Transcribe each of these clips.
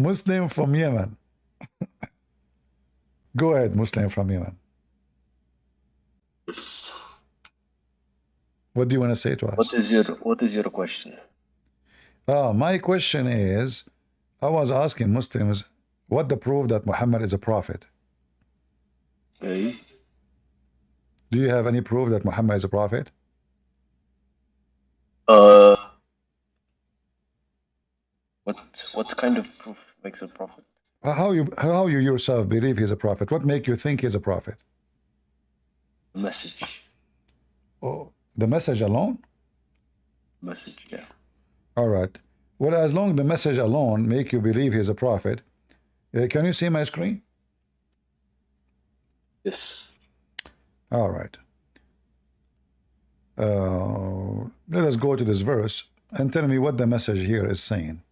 Muslim from Yemen. Go ahead, Muslim from Yemen. What do you want to say to us? What is your question? My question is, I was asking Muslims what the proof that Muhammad is a prophet. Okay. Do you have any proof that Muhammad is a prophet? What kind of proof makes a prophet? How you yourself believe he's a prophet? What make you think he's a prophet? The message. Oh, the message alone? Message, yeah. All right. Well, as long as the message alone make you believe he's a prophet, can you see my screen? Yes. All right. Let us go to this verse and tell me what the message here is saying.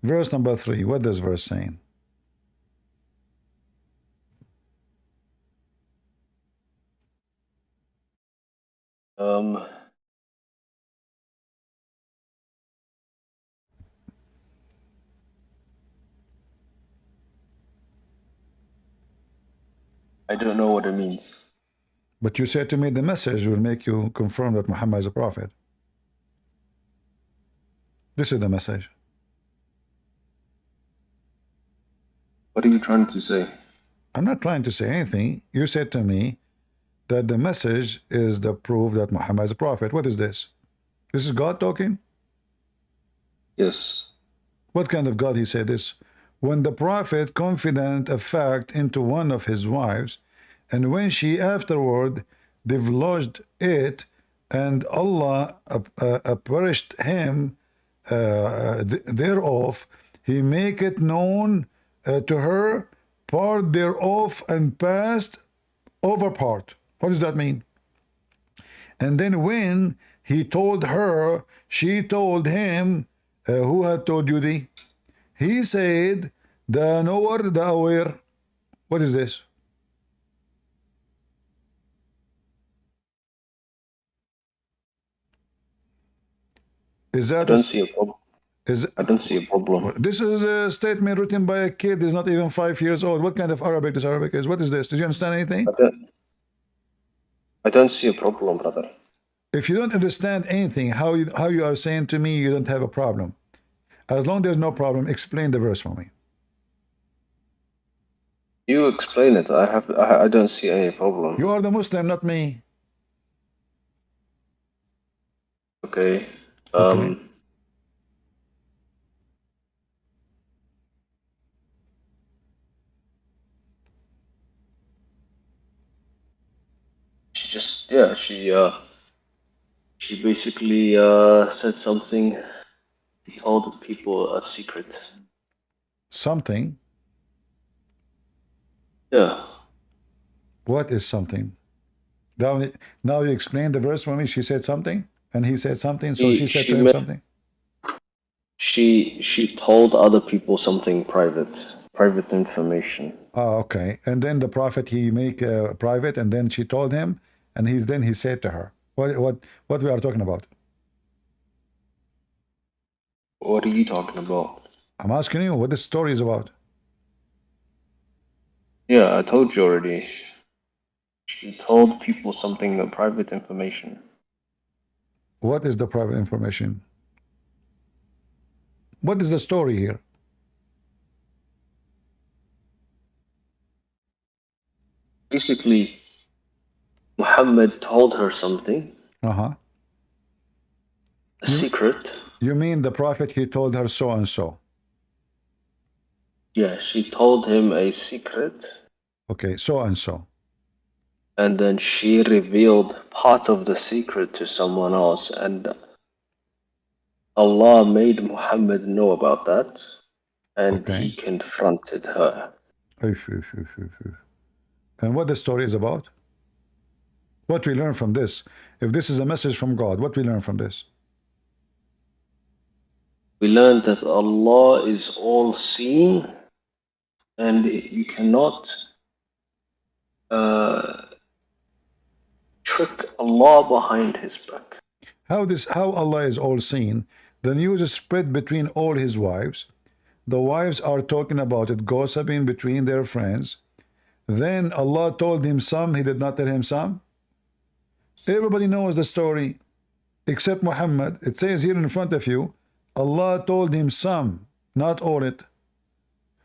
Verse number 3. What does verse saying? I don't know what it means. But you said to me the message will make you confirm that Muhammad is a prophet. This is the message. What are you trying to say? I'm not trying to say anything. You said to me that the message is the proof that Muhammad is a prophet. What is this? This is God talking? Yes. What kind of God he said this? When the prophet confident a fact into one of his wives, and when she afterward divulged it, and Allah perished him thereof, he make it known to her part thereof and passed over part. What does that mean? And then when he told her, she told him, who had told you thee? He said, the knower, the aware. What is this? Is that I don't see a problem. Is I don't see a problem. this is a statement written by a kid who's not even 5 years old. What kind of Arabic this Arabic is? What is this? Did you understand anything? I don't see a problem, brother. If you don't understand anything, how you are saying to me you don't have a problem? As long as there's no problem, explain the verse for me. You explain it. I don't see any problem. You are the Muslim, not me. Okay. Okay. She basically said something. He told people a secret. Something? Yeah. What is something? Now you explain the verse for me. She said something, and he said something, so she said to him something. She told other people something private information. Oh, okay. And then the prophet he make private, and then she told him, and he said to her, what we are talking about? What are you talking about? I'm asking you what this story is about. Yeah, I told you already. She told people something private information. What is the private information? What is the story here? Basically, Muhammad told her something. A secret. You mean the prophet, he told her so and so? Yeah, she told him a secret. Okay, so and so. And then she revealed part of the secret to someone else, and Allah made Muhammad know about that, and he confronted her. And what the story is about? What we learn from this? If this is a message from God, what we learn from this? We learned that Allah is all-seeing, and you cannot trick Allah behind his back. How Allah is all seen? The news is spread between all his wives. The wives are talking about it, gossiping between their friends. Then Allah told him some, he did not tell him some. Everybody knows the story except Muhammad. It says here in front of you, Allah told him some, not all it.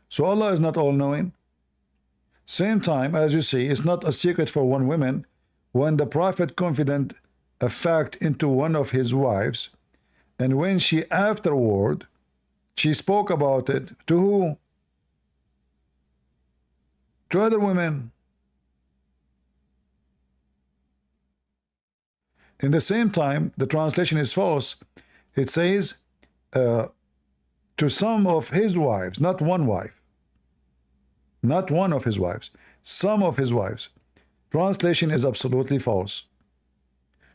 So Allah is not all-knowing. Same time, as you see, it's not a secret for one woman when the Prophet confident a fact into one of his wives, and when she afterward, she spoke about it to who? To other women. In the same time, the translation is false. It says to some of his wives, not one wife. Not one of his wives. Some of his wives. Translation is absolutely false.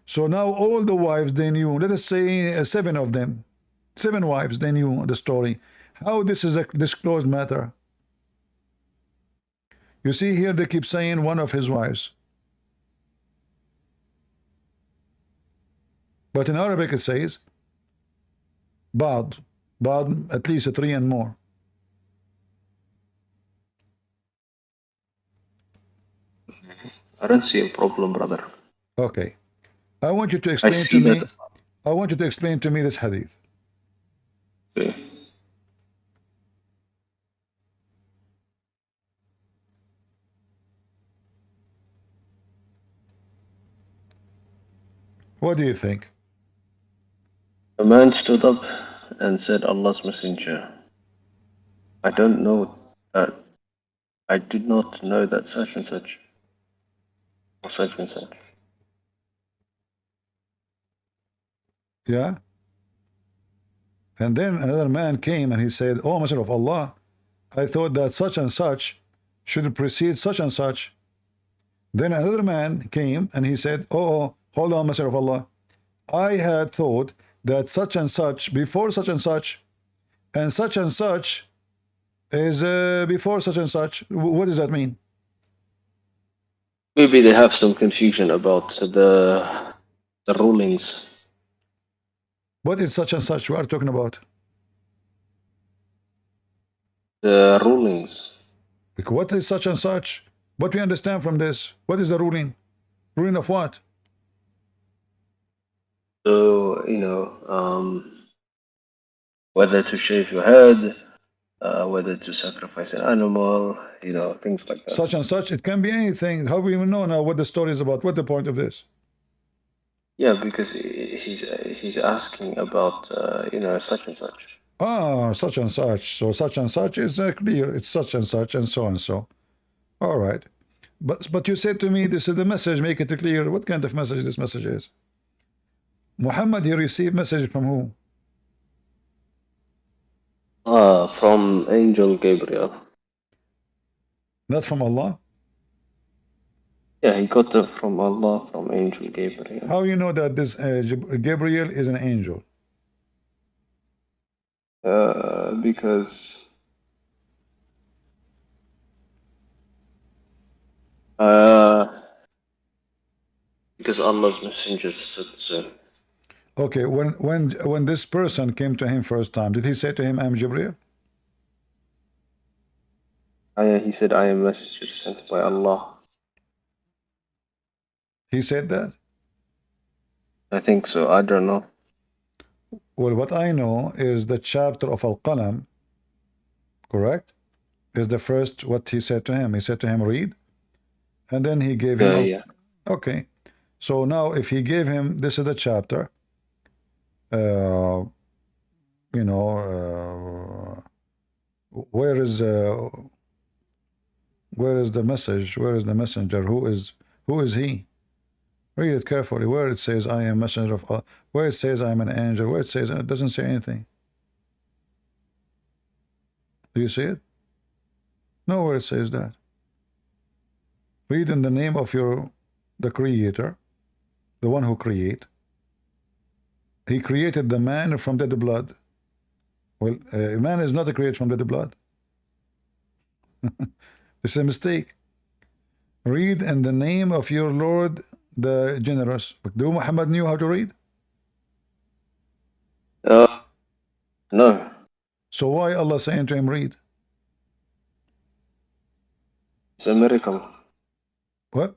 So now all the wives they knew, let us say 7 of them, 7 wives they knew the story. How this is a disclosed matter? You see here they keep saying one of his wives. But in Arabic it says Bad at least 3 and more. I don't see a problem, brother. Okay. I want you to explain to me. I want you to explain to me this hadith. Okay. What do you think? A man stood up and said, Allah's messenger, I don't know that, I did not know that such and such, or such and such. Yeah. And then another man came and he said, oh, Messenger of Allah, I thought that such and such should precede such and such. Then another man came and he said, oh, hold on, Messenger of Allah. I had thought that such and such before such and such is before such and such. What does that mean? Maybe they have some confusion about the rulings. What is such and such we are talking about? The rulings. Like, what is such and such? What we understand from this? What is the ruling? Ruling of what? So, whether to shave your head, whether to sacrifice an animal, things like that. Such and such, it can be anything. How do we even know now what the story is about? What's the point of this? Yeah, because he's asking about, such and such. Ah, such and such. So such and such is clear. It's such and such and so and so. All right. But you said to me, this is the message, make it clear. What kind of message this message is? Muhammad, he received message from who? From Angel Gabriel. Not from Allah? Yeah, he got it from Allah, from Angel Gabriel. How you know that this Gabriel is an angel? Because Allah's messenger said so. Okay, when this person came to him first time, did he say to him, I'm Gabriel? He said, I am a messenger sent by Allah. He said that? I think so. I don't know. Well, what I know is the chapter of Al-Qalam, correct? Is the first what he said to him. He said to him, read. And then he gave him... Yeah. Okay. So now if he gave him, this is the chapter, where is the message? Where is the messenger? Who is he? Read it carefully. Where it says I am messenger of Allah, where it says I am an angel, where it says it doesn't say anything. Do you see it? Nowhere it says that. Read in the name of the creator, the one who create. He created the man from dead blood. Well, man is not created from dead blood. It's a mistake. Read in the name of your Lord, the generous. Do Muhammad knew how to read? No. So why Allah saying to him, read? It's a miracle. What?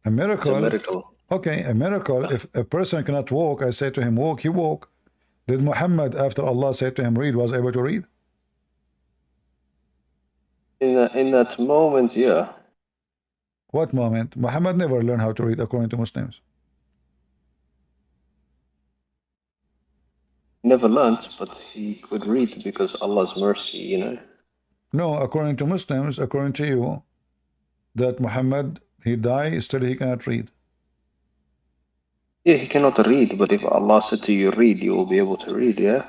A It's a miracle? miracle. Okay, a miracle. If a person cannot walk, I say to him, walk, he walk. Did Muhammad, after Allah said to him, read, was able to read? In that moment, yeah. What moment? Muhammad never learned how to read according to Muslims. Never learned, but he could read because Allah's mercy, you know. No, according to Muslims, according to you, that Muhammad, he died, still he cannot read. Yeah, he cannot read, but if Allah said to you, read, you will be able to read, yeah?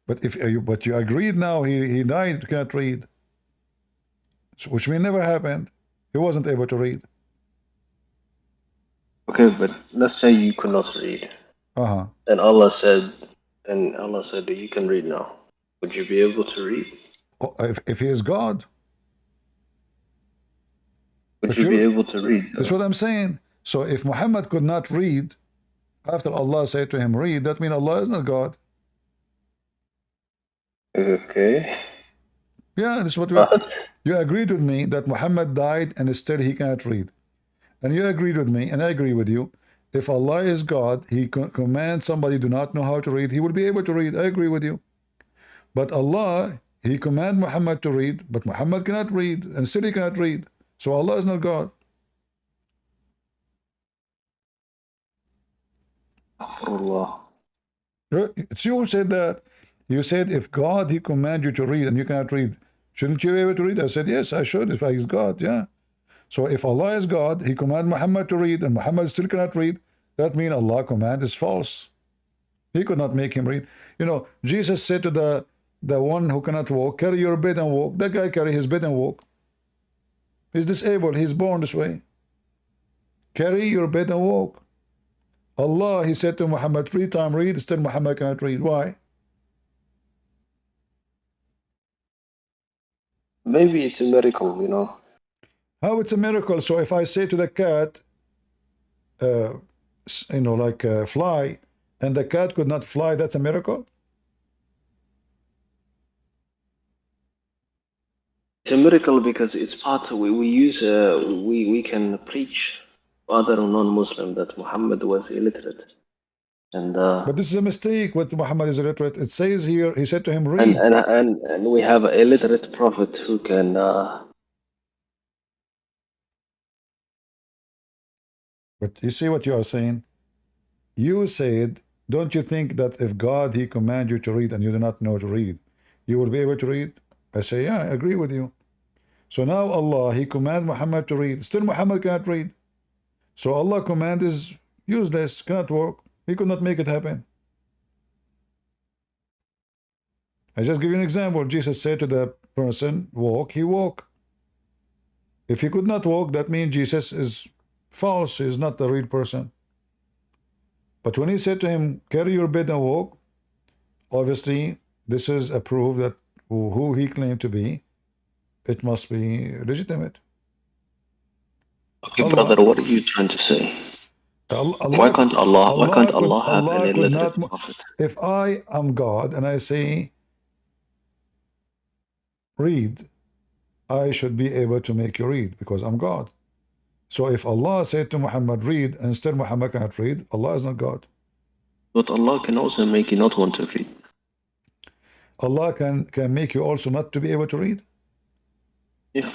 But if you agreed now, he died, cannot read. So, which means never happened. He wasn't able to read. Okay, but let's say you could not read. Uh-huh. And Allah said that you can read now. Would you be able to read? Oh, if he is God. Would But you be able to read? that's what I'm saying. So if Muhammad could not read, after Allah said to him, read, that means Allah is not God. Okay. Yeah, this is what But you agreed with me that Muhammad died and still he cannot read. And you agreed with me, and I agree with you. If Allah is God, he commands somebody do not know how to read, he will be able to read. I agree with you. But Allah, he command Muhammad to read, but Muhammad cannot read, and still he cannot read. So Allah is not God. Ruhullah. It's you who said that. You said if God, he command you to read and you cannot read, shouldn't you be able to read? I said, yes, I should if I is God, yeah. So if Allah is God, he command Muhammad to read and Muhammad still cannot read, that means Allah command is false. He could not make him read. You know, Jesus said to the one who cannot walk, carry your bed and walk. That guy carry his bed and walk. He's disabled. He's born this way. Carry your bed and walk. Allah, he said to Muhammad 3 times, read, still Muhammad cannot read. Why? Maybe it's a miracle, you know. How it's a miracle? So if I say to the cat, you know, like fly, and the cat could not fly, that's a miracle? It's a miracle because it's part of, we can preach other non-Muslim that Muhammad was illiterate. And But this is a mistake with Muhammad is illiterate. It says here, he said to him, read. and we have an illiterate prophet who can But you see what you are saying? You said, don't you think that if God, he command you to read and you do not know to read, you will be able to read? I say, yeah, I agree with you. So now Allah, he command Muhammad to read. Still Muhammad cannot read. So Allah command is useless, cannot work. He could not make it happen. I just give you an example. Jesus said to the person, walk, he walk. If he could not walk, that means Jesus is false. He is not the real person. But when he said to him, carry your bed and walk, obviously this is a proof that who he claimed to be, it must be legitimate. Okay, Allah, brother, what are you trying to say? Why can't Allah have an illiterate prophet? If I am God and I say, read, I should be able to make you read because I'm God. So if Allah said to Muhammad, read, and still Muhammad cannot read, Allah is not God. But Allah can also make you not want to read. Allah can make you also not to be able to read. Yeah.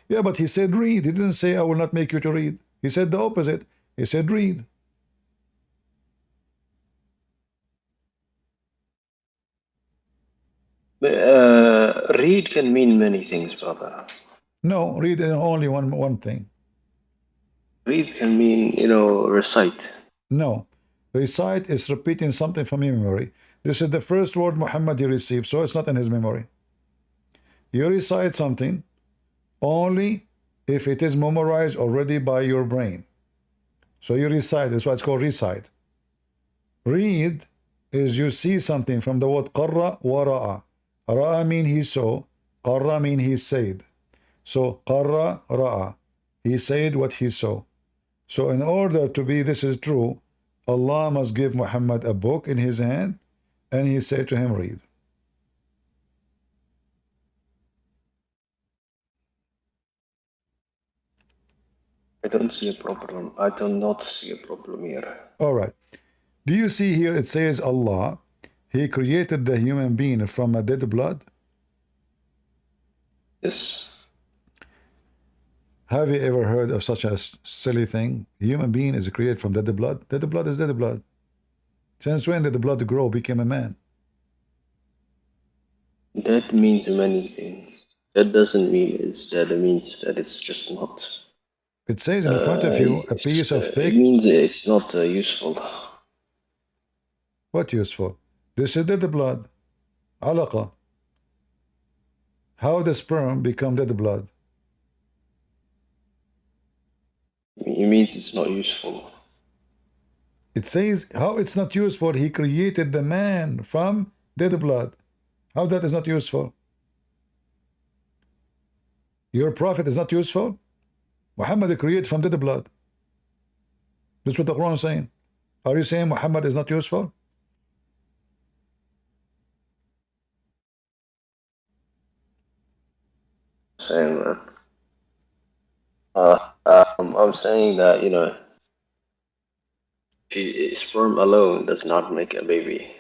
Yeah, but he said read. He didn't say I will not make you to read. He said the opposite. He said read. Read can mean many things, brother. No, read is only one thing. Read can mean, you know, recite. No. Recite is repeating something from your memory. This is the first word Muhammad he received, so it's not in his memory. You recite something only if it is memorized already by your brain. So you recite, that's why it's called recite. Read is you see something from the word qarra wa ra'a. Ra'a mean he saw, qarra mean he said. So qarra ra'a, he said what he saw. So in order to be this is true, Allah must give Muhammad a book in his hand, And he said to him, read. I don't see a problem. I do not see a problem here. All right. Do you see here it says Allah, He created the human being from a dead blood? Yes. Have you ever heard of such a silly thing? A human being is created from dead blood? Dead blood is dead blood. Since when did the blood grow, became a man? That means many things. That doesn't mean it's dead. It means that it's just not. It says in front of you a piece of It thick. means it's not useful. What useful? This is dead blood. Alaqa. How the sperm become dead blood? It means it's not useful. It says how it's not useful. He created the man from dead blood. How that is not useful? Your prophet is not useful? Muhammad created from dead blood. That's what the Quran is saying. Are you saying Muhammad is not useful? Saying that. I'm saying that, you know, sperm alone does not make a baby.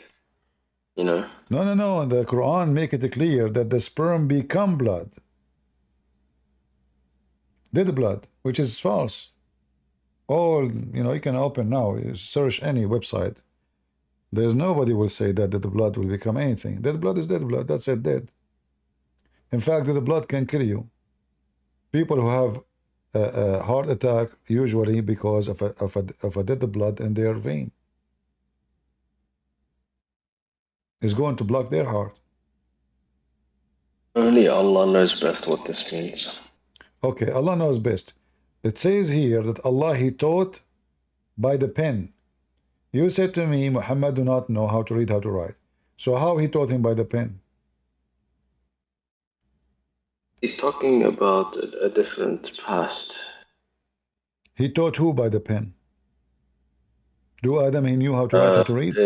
You know? No. The Quran make it clear that the sperm become blood. Dead blood, which is false. All, you know, you can open now, search any website. There's nobody will say that dead blood will become anything. Dead blood is dead blood. That's it, dead. In fact, dead blood can kill you. People who have a heart attack usually because of a dead blood in their vein is going to block their heart. Only Allah knows best what this means. Okay, Allah knows best. It says here that Allah, He taught by the pen. You said to me, Muhammad do not know how to read, how to write. So how He taught him by the pen? He's talking about a different past. He taught who by the pen? Do Adam, he knew how to write, how to read?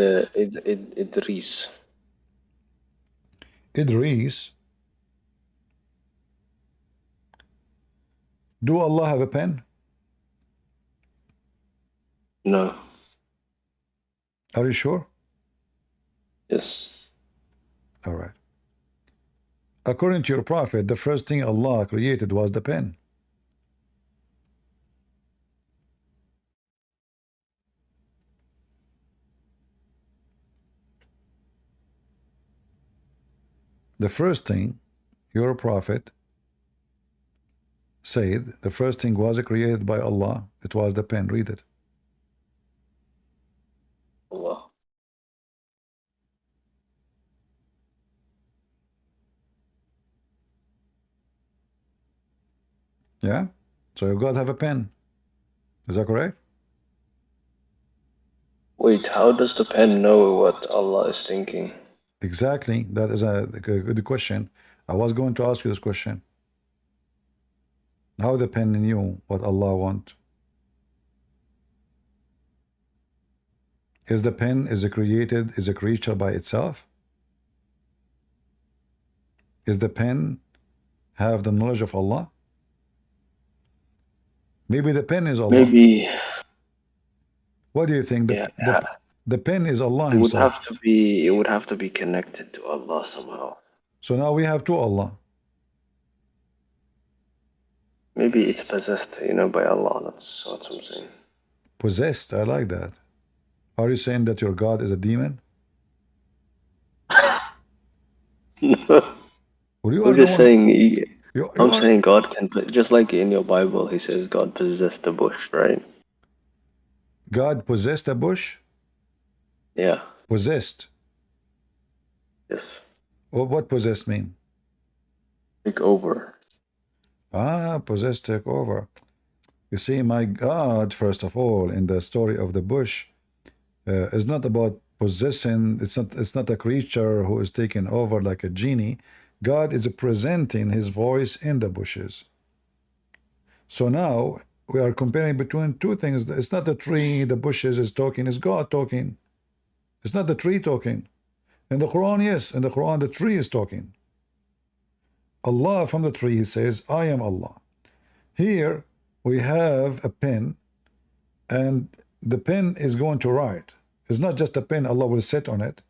Idris. Idris. Do Allah have a pen? No. Are you sure? Yes. All right. According to your prophet, the first thing Allah created was the pen. The first thing your prophet said, the first thing was created by Allah. It was the pen. Read it. Allah. Yeah? So your God have a pen. Is that correct? Wait, how does the pen know what Allah is thinking? Exactly. That is a good question. I was going to ask you this question. How the pen knew what Allah want? Is the pen is a creature by itself? Is the pen have the knowledge of Allah? Maybe the pen is Allah. Maybe. What do you think? The pen is Allah It would Himself. have to be connected to Allah somehow. So now we have two Allah. Maybe it's possessed, you know, by Allah. That's what I'm saying. Possessed. I like that. Are you saying that your God is a demon? Well, you are I'm the just one. saying. I'm are, saying God can, just like in your Bible, He says God possessed the bush, right? God possessed a bush? Yeah. Possessed. Yes. Well, what possessed mean? Take over. Ah, possessed, take over. You see, my God, first of all, in the story of the bush, is not about possessing. It's not a creature who is taken over like a genie. God is presenting His voice in the bushes. So now we are comparing between two things. It's not the tree, the bushes is talking. It's God talking. It's not the tree talking. In the Quran, yes. In the Quran, the tree is talking. Allah from the tree says, I am Allah. Here we have a pen, and the pen is going to write. It's not just a pen, Allah will sit on it,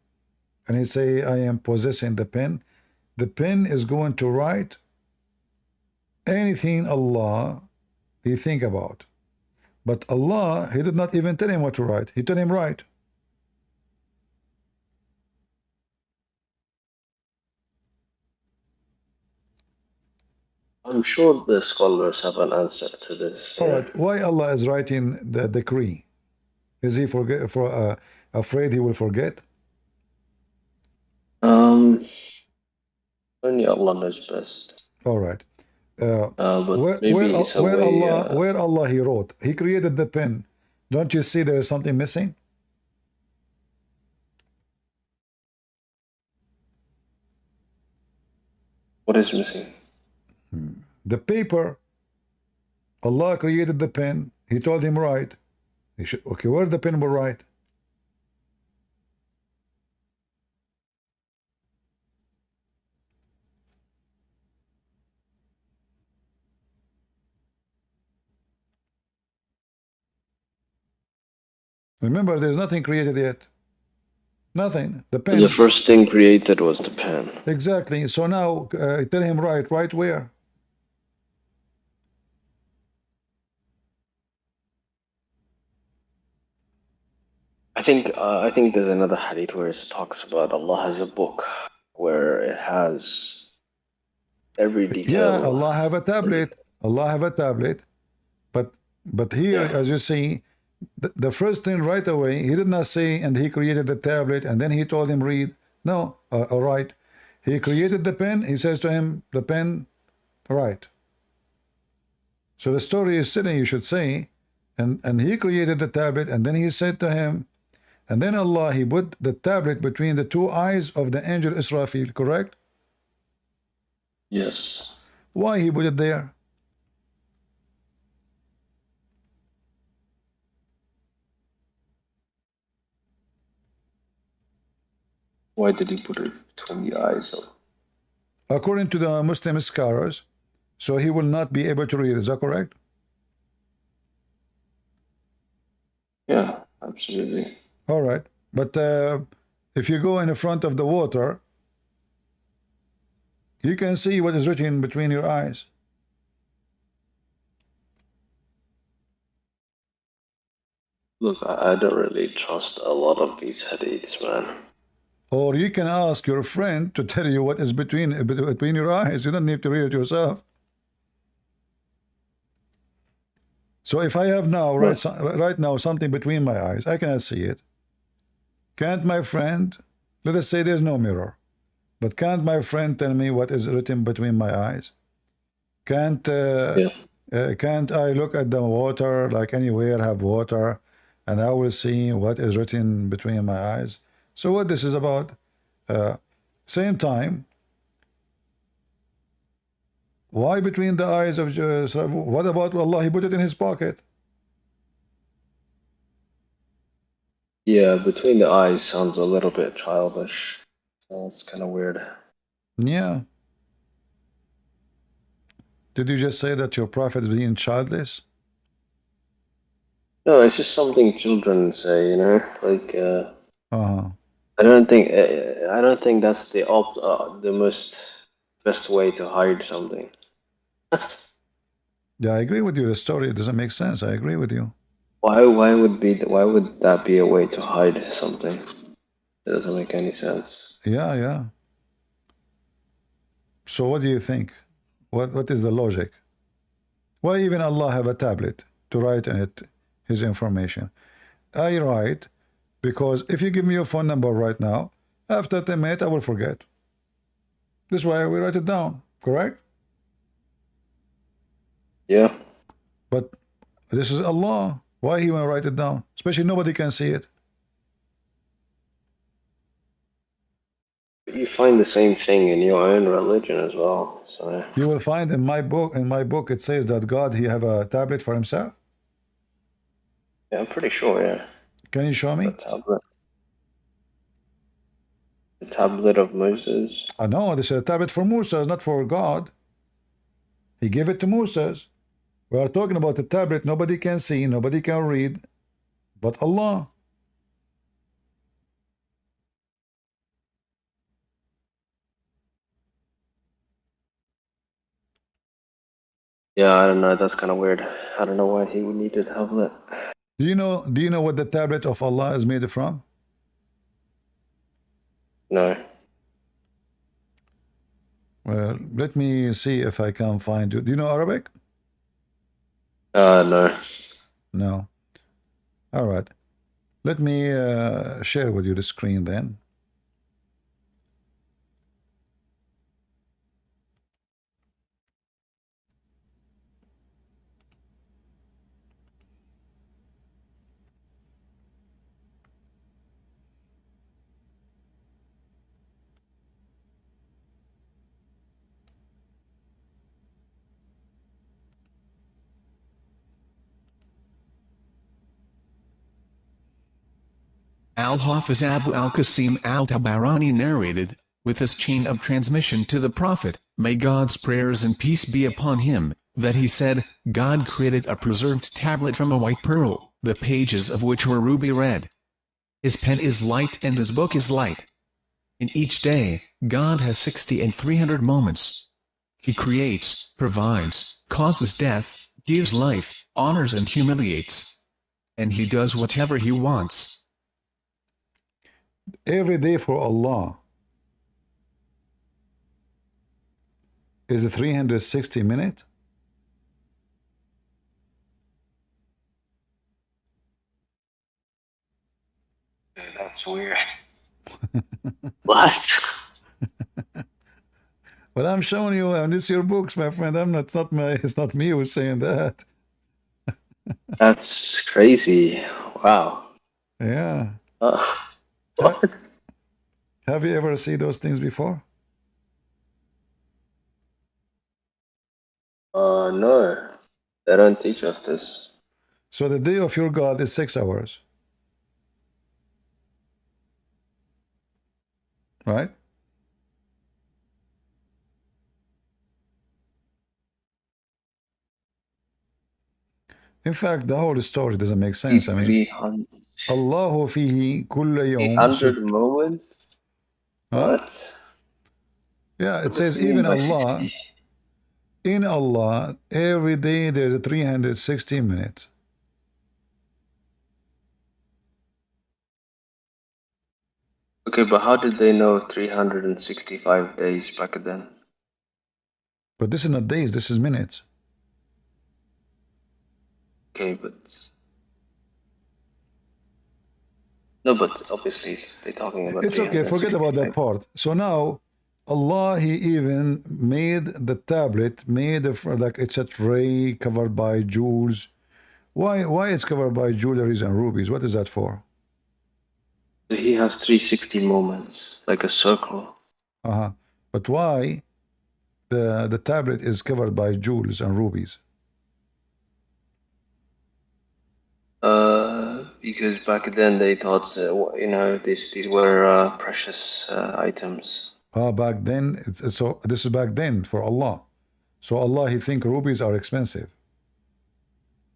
and He say, I am possessing the pen. The pen is going to write anything Allah He think about. But Allah, He did not even tell him what to write. He told him write. I'm sure the scholars have an answer to this. All Yeah. right. Why Allah is writing the decree? Is He afraid He will forget? Only Allah knows best. All right. But maybe it's a way. Where Allah He wrote, He created the pen. Don't you see there is something missing? What is missing? The paper. Allah created the pen. He told him write. He should, okay, where the pen will write? Remember, there's nothing created yet. Nothing. The pen. The first thing created was the pen. Exactly. So now tell him write. Write where? I think there's another hadith where it talks about Allah has a book where it has every detail. Yeah, Allah have a tablet. Allah have a tablet. But here, Yeah. as you see, the first thing right away, He did not say, and He created the tablet, and then He told him read. No, all right. He created the pen. He says to him, the pen, write. So the story is silly, you should say. And He created the tablet, and then He said to him, and then Allah, He put the tablet between the two eyes of the angel Israfil, correct? Yes. Why He put it there? Why did He put it between the eyes of? According to the Muslim scholars, so he will not be able to read. Is that correct? Yeah, absolutely. All right. But if you go in the front of the water, you can see what is written between your eyes. Look, I don't really trust a lot of these hadiths, man. Or you can ask your friend to tell you what is between your eyes. You don't need to read it yourself. So if I have now right now something between my eyes, I cannot see it. Can't my friend, let us say there's no mirror, but can't my friend tell me what is written between my eyes? Can't can't I look at the water, like anywhere have water, and I will see what is written between my eyes? So what this is about? Same time, why between the eyes of what about Allah? He put it in His pocket. Yeah, between the eyes sounds a little bit childish. It's kind of weird. Yeah. Did you just say that your prophet is being childless? No, it's just something children say, you know, like Uh-huh. I don't think that's the most best way to hide something. Yeah, I agree with you. The story doesn't make sense. I agree with you. Why would that be a way to hide something? It doesn't make any sense. Yeah. So what do you think? What is the logic? Why even Allah have a tablet to write in it His information? I write because if you give me your phone number right now, after 10 minutes I will forget. This is why we write it down, correct? Yeah. But this is Allah. Why He want to write it down? Especially nobody can see it. You find the same thing in your own religion as well. So You will find in my book it says that God He have a tablet for Himself. yeah, I'm pretty sure. Yeah. Can you show me? A tablet. The tablet of Moses. No, this is a tablet for Moses, not for God. He gave it to Moses. We are talking about a tablet nobody can see, nobody can read, but Allah. Yeah, I don't know. That's kind of weird. I don't know why he would need a tablet. Do you know what the tablet of Allah is made from? No. Well, let me see if I can find you. Do you know Arabic? No. No. All right. Let me share with you the screen then. Al-Hafiz Abu al-Qasim al-Tabarani narrated, with his chain of transmission to the Prophet, may God's prayers and peace be upon him, that he said, God created a preserved tablet from a white pearl, the pages of which were ruby red. His pen is light and his book is light. In each day, God has 60 and 300 moments. He creates, provides, causes death, gives life, honors and humiliates. And he does whatever he wants. Every day for Allah is a 360 minute. That's weird. What? Well, I'm showing you, and it's your books, my friend. I'm not, it's not me who's saying that. That's crazy. Wow. Yeah. What? Have you ever seen those things before? No. They don't teach us this. So the day of your God is 6 hours. Right? In fact, the whole story doesn't make sense. I mean, 300 Allahu fihi kulla yawm 800 moments? huh? What? Yeah, it What does says he mean even by Allah, 60? in Allah, every day there's a 360 minutes. Okay, but how did they know 365 days back then? But this is not days, this is minutes. Okay, but no, but obviously they're talking about It's okay, forget about that 365. part. So now, Allah, He even made the tablet, made like it's a tray covered by jewels. Why it's covered by jewelries and rubies? What is that for? He has 360 moments, like a circle. Uh-huh. But why the tablet is covered by jewels and rubies? Because back then they thought, these were precious items. Back then, so this is back then for Allah. So Allah, He think rubies are expensive.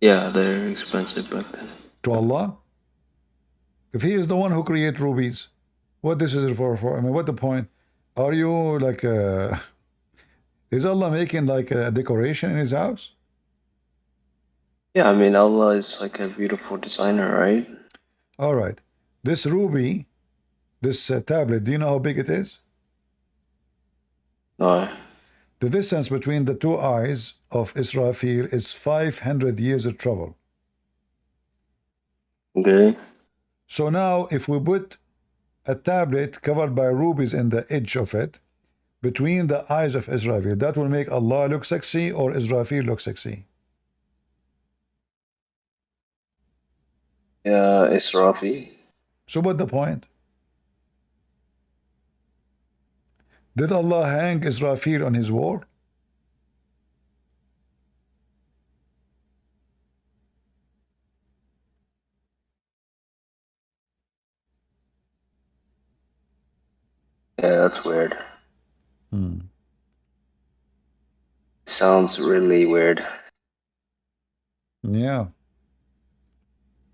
Yeah, they're expensive back then. To Allah, if He is the one who create rubies, what this is for? I mean, what the point? Are you like is Allah making like a decoration in His house? Yeah, I mean, Allah is like a beautiful designer, right? All right, this ruby, this tablet, do you know how big it is? No. The distance between the two eyes of Israfil is 500 years of travel. Okay. So now, if we put a tablet covered by rubies in the edge of it, between the eyes of Israfil, that will make Allah look sexy or Israfil look sexy? Yeah, Israfi. So what the point? Did Allah hang Israfil on His wall? Yeah, that's weird. Hmm. Sounds really weird. Yeah.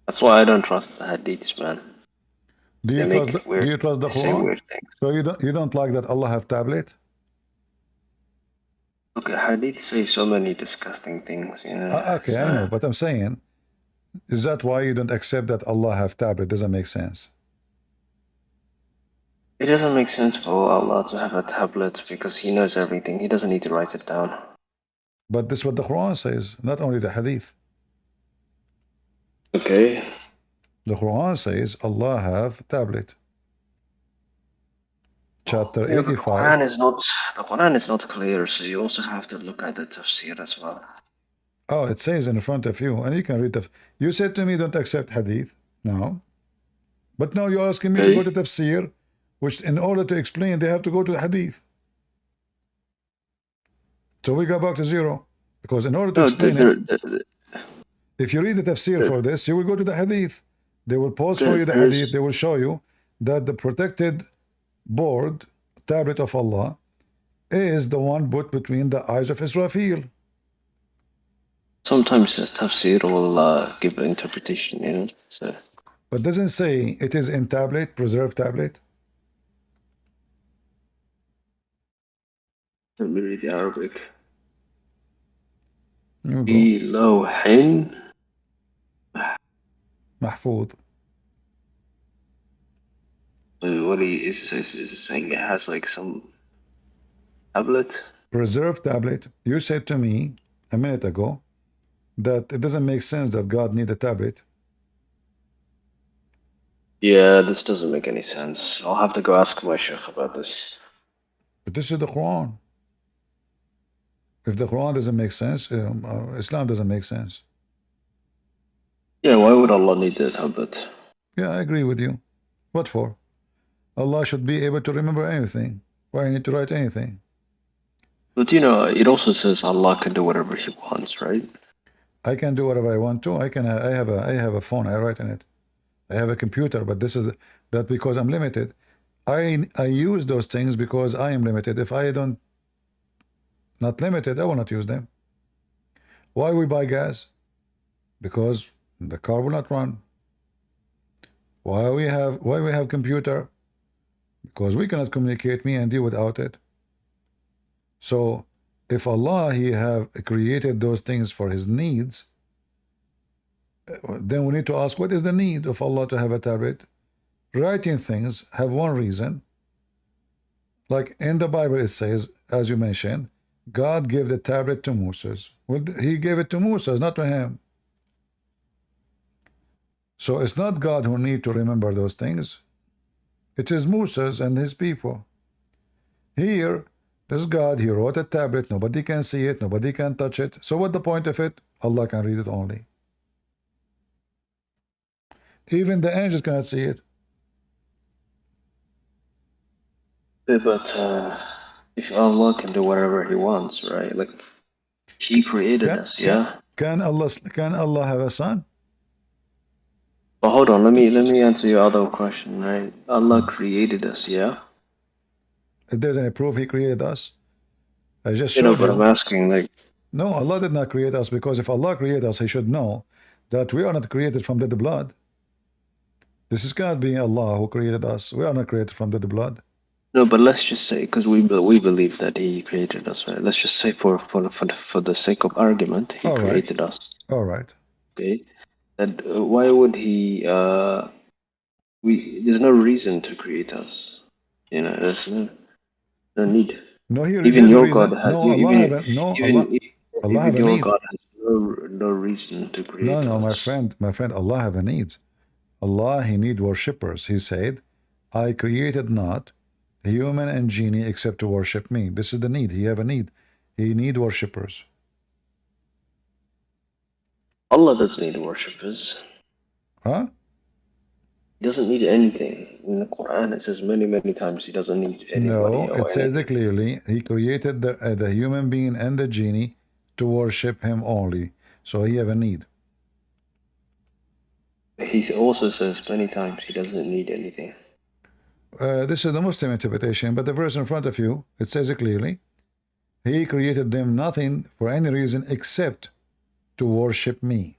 That's why I don't trust the hadiths, man. Do They you trust make weird. do you trust the They say Quran? weird things. So you don't like that Allah have tablet? Look, hadiths say so many disgusting things. Okay, I know, but I'm saying, is that why you don't accept that Allah have tablet? Doesn't make sense. It doesn't make sense for Allah to have a tablet because He knows everything. He doesn't need to write it down. But this is what the Quran says, not only the Hadith. Okay. The Quran says Allah have tablet. Chapter Yeah, but 85. the Quran is not clear, so you also have to look at the tafsir as well. Oh, it says in front of you, and you can read the. You said to me, don't accept Hadith. No. But now you're asking me to go to tafsir, which in order to explain, they have to go to the Hadith. So we go back to zero. Because in order to explain it, if you read the tafsir for this, you will go to the Hadith. They will post for you the Hadith. They will show you that the protected board, tablet of Allah, is the one put between the eyes of Israfil. Sometimes the tafsir will give an interpretation, So. But doesn't say it is in tablet, preserved tablet. Let me read the Arabic. في لوح محفوظ. What is it saying? It has like some tablet. Preserved tablet. You said to me a minute ago that it doesn't make sense that God need a tablet. Yeah, this doesn't make any sense. I'll have to go ask my sheikh about this. But this is the Quran. If the Quran doesn't make sense, Islam doesn't make sense. Yeah, why would Allah need the tablet? Yeah, I agree with you. What for? Allah should be able to remember anything. Why need to write anything? But it also says Allah can do whatever He wants, right? I can do whatever I want to. I have a phone. I write in it. I have a computer, but this is that because I'm limited. I use those things because I am limited. If I don't not limited, I will not use them. Why we buy gas? Because the car will not run. Why we have computer? Because we cannot communicate me and you without it. So if Allah He have created those things for His needs, then we need to ask, what is the need of Allah to have a tablet? Writing things have one reason. Like in the Bible it says, as you mentioned, God gave the tablet to Moses. Well, He gave it to Moses, not to him. So it's not God who need to remember those things. It is Moses and his people. Here, there's God. He wrote a tablet. Nobody can see it. Nobody can touch it. So what the point of it? Allah can read it only. Even the angels cannot see it. Yeah, but if Allah can do whatever He wants, right? Like He created us, yeah. Can Allah have a son? But hold on, let me answer your other question, right? Allah created us, yeah. If there's any proof He created us, I just showed you. But I'm asking, like. No, Allah did not create us, because if Allah created us, He should know that we are not created from dead blood. This cannot be Allah who created us. We are not created from dead blood. No, but let's just say, because we believe that He created us, right? Let's just say for the sake of argument, He created us. All right. Okay. And why would He? There's no reason to create us. There's no need. No, here even your reason. God has Allah have a need. God has no reason to create us. No, my friend, Allah have a need. Allah He need worshippers. He said, I created not human and genie except to worship me. This is the need. He have a need. He need worshippers. Allah doesn't need worshippers. Huh? He doesn't need anything. In the Quran it says many times He doesn't need anybody. No, it says it clearly. He created the human being and the genie to worship Him only. So He have a need. He also says many times He doesn't need anything. This is the Muslim interpretation, but the verse in front of you, it says it clearly. He created them nothing for any reason except to worship me.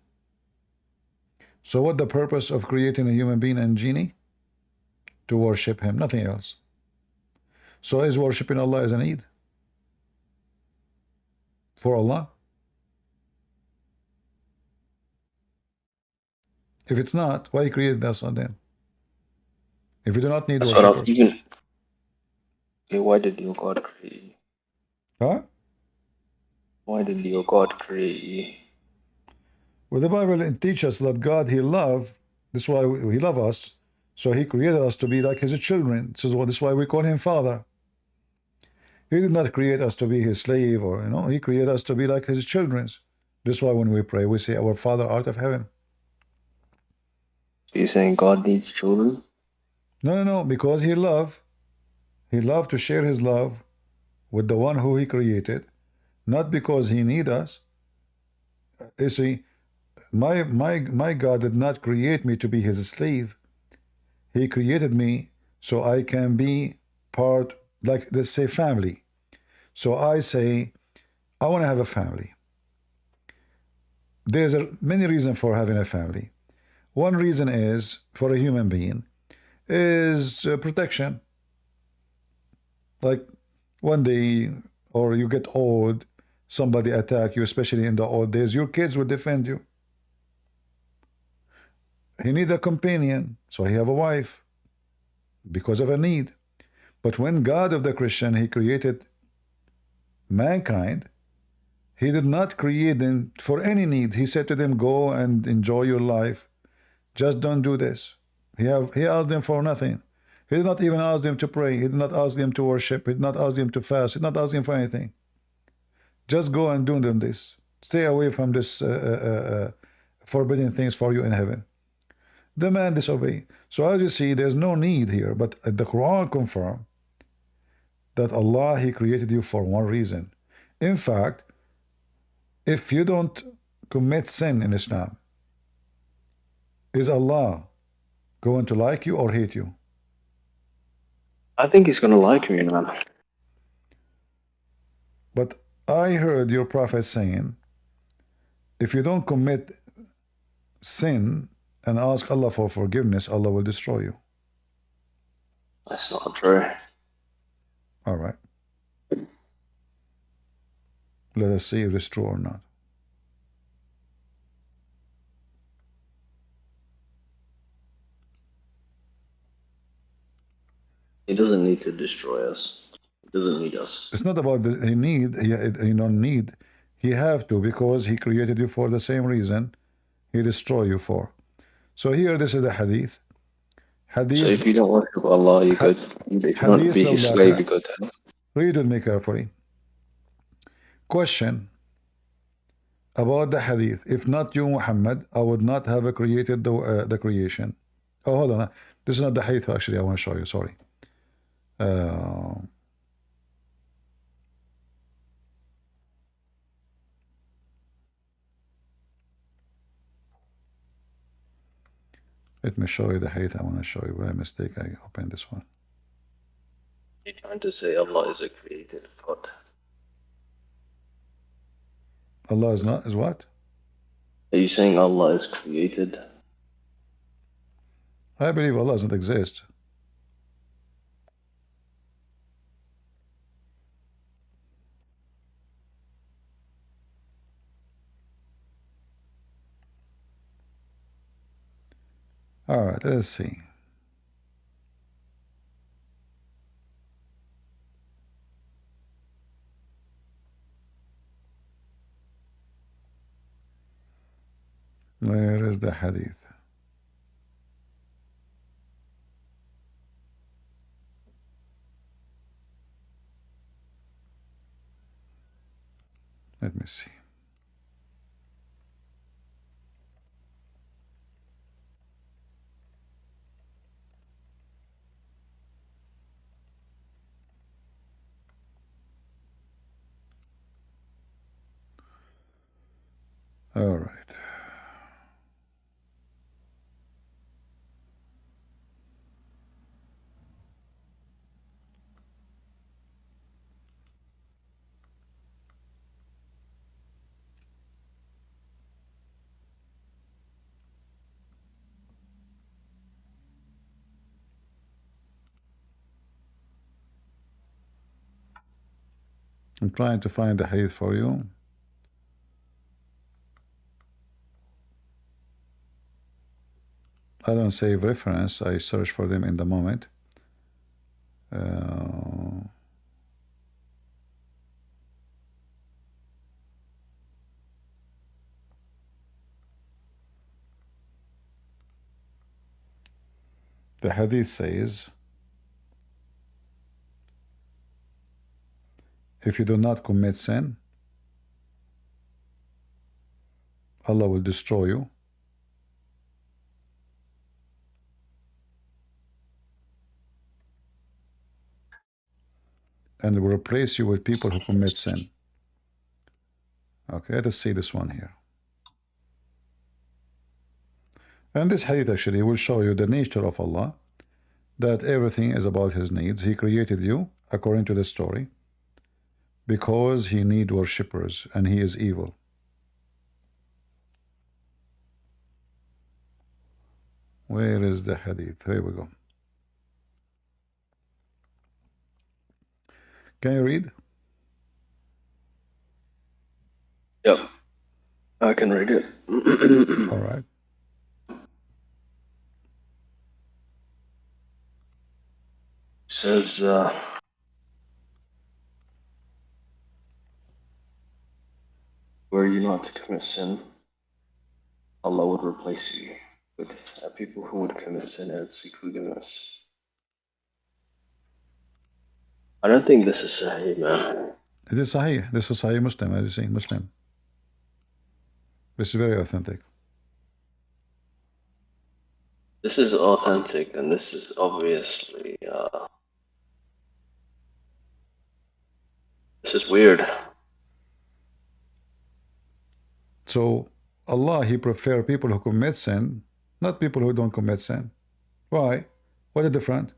So what the purpose of creating a human being and genie? To worship him, nothing else. So is worshiping Allah is a need for Allah? If it's not, why he created us then? If you do not need That's what I've worshippers. even. Okay, why did your God create you? Huh? Why did your God create you? Well, the Bible teaches that God, He love. That's why He love us. So He created us to be like His children. So that's why we call Him Father. He did not create us to be His slave, or He created us to be like His children. That's why when we pray, we say, "Our Father art of heaven." So you're saying God needs children? No, because He love. He loved to share His love with the one who He created, not because He need us. You see, my God did not create me to be His slave. He created me so I can be part, like let's say family. So I say, I want to have a family. There's many reasons for having a family. One reason is, for a human being, is protection. Like one day, or you get old, somebody attack you, especially in the old days, your kids will defend you. He need a companion, so he have a wife because of a need. But when God of the Christian, He created mankind, He did not create them for any need. He said to them, go and enjoy your life. Just don't do this. He asked them for nothing. He did not even ask them to pray. He did not ask them to worship. He did not ask them to fast. He did not ask them for anything. Just go and do them this. Stay away from this forbidden things for you in heaven. The man disobeyed. So as you see, there's no need here. But the Quran confirms that Allah, He created you for one reason. In fact, if you don't commit sin in Islam, is Allah going to like you or hate you? I think He's gonna like me, man. But I heard your prophet saying, if you don't commit sin and ask Allah for forgiveness, Allah will destroy you. That's not true. All right. Let us see if it's true or not. He doesn't need to destroy us. He doesn't need us. It's not about he don't need. He have to, because He created you for the same reason He destroy you for. So here, this is the hadith. So if you don't worship Allah, you go. If you want to be His slave, you go to hell. Read with me carefully. Question about the hadith. If not you, Muhammad, I would not have created the creation. Oh, hold on. This is not the hadith, actually. I want to show you. Sorry. Let me show you the hadith. I want to show you. By mistake, I opened this one. You're trying to say Allah is a created God. Allah is not, is what? Are you saying Allah is created? I believe Allah doesn't exist. All right, let's see. Where is the hadith? Let me see. All right. I'm trying to find the hadith for you. I don't save reference. I search for them in the moment. The hadith says, if you do not commit sin, Allah will destroy you. And will replace you with people who commit sin. Okay, let us see this one here. And this hadith actually will show you the nature of Allah, that everything is about His needs. He created you, according to the story, because He needs worshippers, and He is evil. Where is the hadith? Here we go. Can you read? Yep, I can read it. All right. It says, were you not to commit sin, Allah would replace you with people who would commit sin and seek forgiveness. I don't think this is Sahih, man. It is Sahih. This is Sahih Muslim, as you see, Muslim. This is very authentic. This is authentic, and this is obviously, this is weird. So Allah, He prefer people who commit sin, not people who don't commit sin. Why? What is different?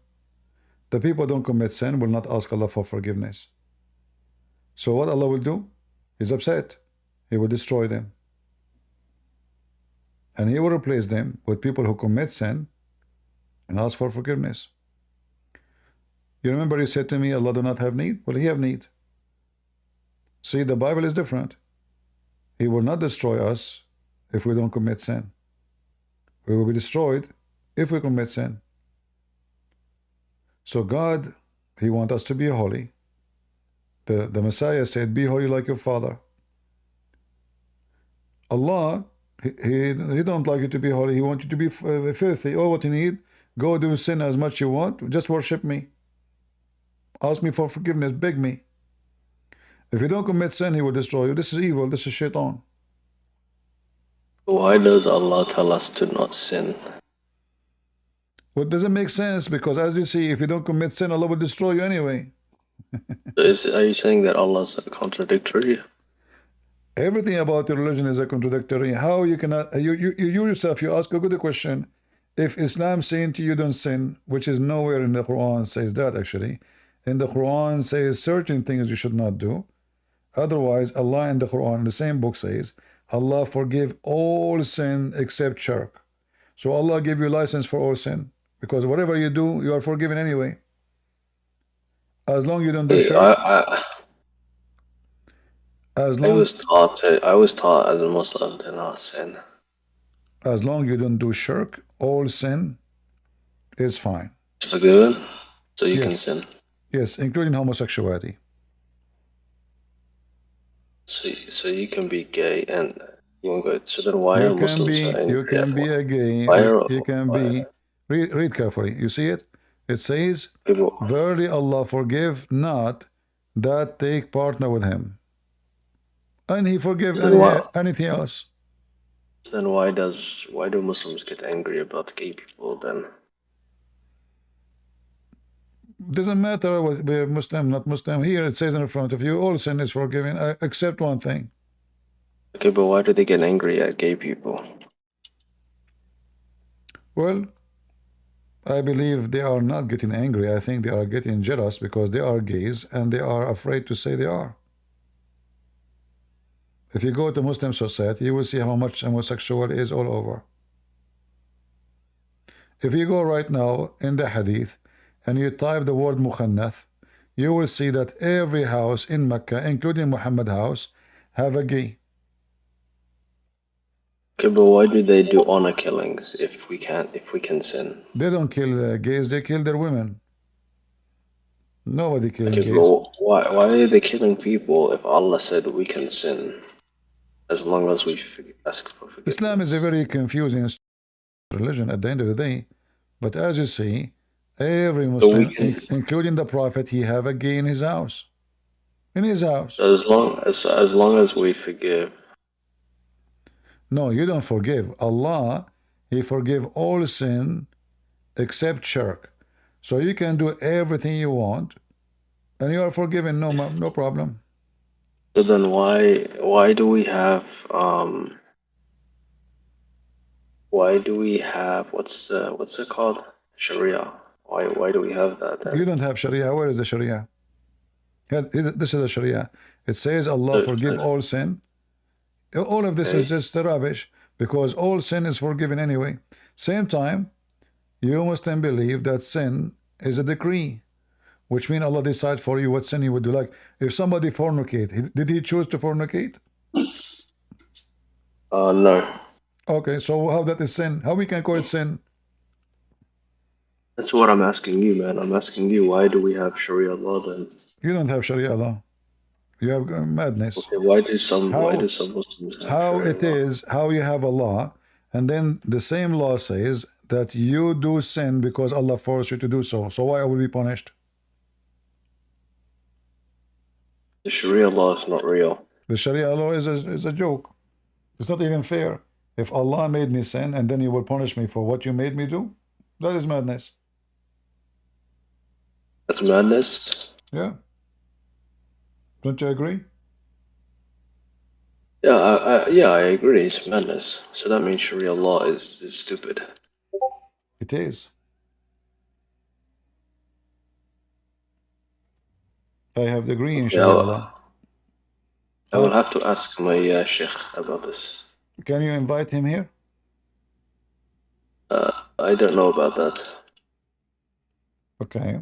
The people who don't commit sin will not ask Allah for forgiveness. So what Allah will do? He's upset. He will destroy them. And He will replace them with people who commit sin and ask for forgiveness. You remember you said to me, Allah do not have need? Well, He have need. See, the Bible is different. He will not destroy us if we don't commit sin. We will be destroyed if we commit sin. So God, He wants us to be holy. The Messiah said, be holy like your Father. Allah, He don't like you to be holy. He wants you to be filthy. All what you need, go do sin as much you want. Just worship me. Ask me for forgiveness. Beg me. If you don't commit sin, He will destroy you. This is evil. This is shaitan. Why does Allah tell us to not sin? Well, it doesn't make sense, because as you see, if you don't commit sin, Allah will destroy you anyway. Are you saying that Allah is contradictory? Everything about your religion is a contradictory. How you cannot, you yourself, you ask a good question. If Islam saying to you don't sin, which is nowhere in the Quran says that actually. In the Quran says certain things you should not do. Otherwise, Allah in the Quran, in the same book says, Allah forgive all sin except shirk. So Allah give you license for all sin, because whatever you do, you are forgiven anyway. As long as you don't do shirk. As long I was taught as a Muslim to not sin. As long as you don't do shirk, all sin is fine. Forgiven? So you can Yes. sin. Yes, including homosexuality. So you can be gay and you won't go. So then why You are can Muslims be, so angry you can at be one? a gay. Why are- You can why- be. Read carefully. You see it? It says, People- verily Allah forgive not that take partner with Him, and He forgive Then what? anything else. Then why do Muslims get angry about gay people then? Doesn't matter what we're Muslim, not Muslim. Here it says in front of you, all sin is forgiven, except one thing. Okay, but why do they get angry at gay people? Well, I believe they are not getting angry. I think they are getting jealous because they are gays and they are afraid to say they are. If you go to Muslim society, you will see how much homosexual is all over. If you go right now in the hadith and you type the word mukhannath, you will see that every house in Mecca, including Muhammad's house, have a gay. Okay, but why do they do honor killings if we can sin? They don't kill gays, they kill their women. Nobody killing Okay, gays. but why are they killing people if Allah said we can sin as long as we ask for forgiveness? Islam is a very confusing religion at the end of the day. But as you see, every Muslim, including the Prophet, he have a gay in his house. In his house. As long as we forgive. No, you don't forgive. Allah, He forgive all sin except shirk. So you can do everything you want, and you are forgiven. No problem. So then why do we have what's it called? Sharia. Why do we have that then? You don't have Sharia. Where is the Sharia? This is the Sharia. It says Allah forgive all sin. All of this is just rubbish, because all sin is forgiven anyway. Same time, you Muslim believe that sin is a decree, which means Allah decide for you what sin you would do. Like if somebody fornicate, did he choose to fornicate? No. Okay, so how that is sin? How we can call it sin? That's what I'm asking you, man. I'm asking you, why do we have Sharia law then? You don't have Sharia law. You have madness. Okay, why do some Muslims have how Sharia it law? is, how you have a law, and then the same law says that you do sin because Allah forced you to do so. So why will we be punished? The Sharia law is not real. The Sharia law is a joke. It's not even fair. If Allah made me sin and then He will punish me for what you made me do, that is madness. That's madness. Yeah. Don't you agree? Yeah, I agree. It's madness. So that means Sharia law is stupid. It is. I have the degree in Sharia law. I will have to ask my sheikh about this. Can you invite him here? I don't know about that. Okay.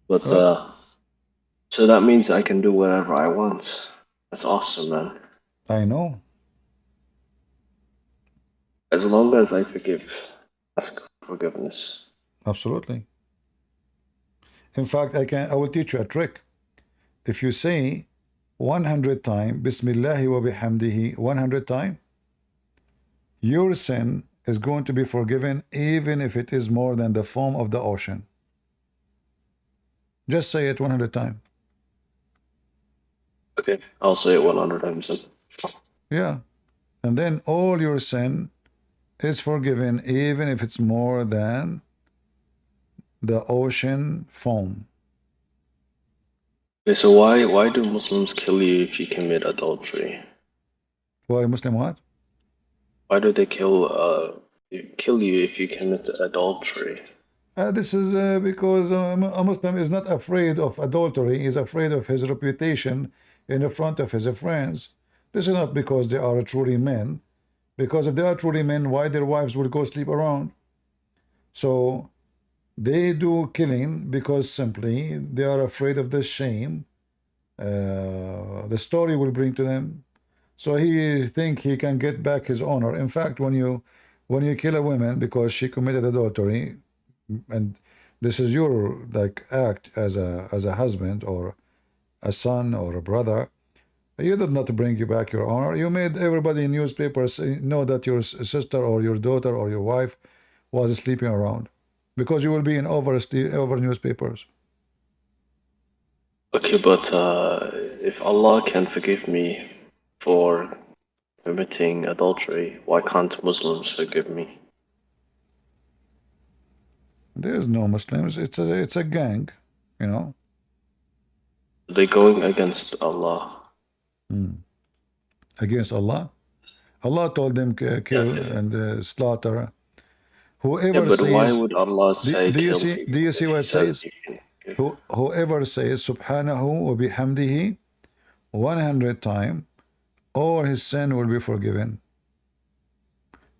But so that means I can do whatever I want. That's awesome, man. I know. As long as I ask for forgiveness. Absolutely. In fact, I will teach you a trick. If you say 100 times Bismillahi wa bihamdihi 100 times, your sin is going to be forgiven even if it is more than the foam of the ocean. Just say it 100 times. Okay, I'll say it 100 times then. Yeah. And then all your sin is forgiven even if it's more than the ocean foam. Okay, so why do Muslims kill you if you commit adultery? Why Muslim what? Why do they kill you if you commit adultery? This is because a Muslim is not afraid of adultery. He is afraid of his reputation in the front of his friends. This is not because they are truly men. Because if they are truly men, why their wives will go sleep around? So they do killing because simply they are afraid of the shame the story will bring to them. So he think he can get back his honor. In fact, when you kill a woman because she committed adultery, and this is your like act as a husband or a son or a brother, you did not bring you back your honor. You made everybody in newspapers know that your sister or your daughter or your wife was sleeping around, because you will be in over newspapers. Okay, but if Allah can forgive me for committing adultery, why can't Muslims forgive me? There's no Muslims. It's a gang, you know. They're going against Allah. Against Allah. Allah told them kill and slaughter. Whoever but says, why would Allah say do you kill see? people Do you if see He what it says? Whoever says Subhanahu wa bihamdihi 100 times, all his sin will be forgiven,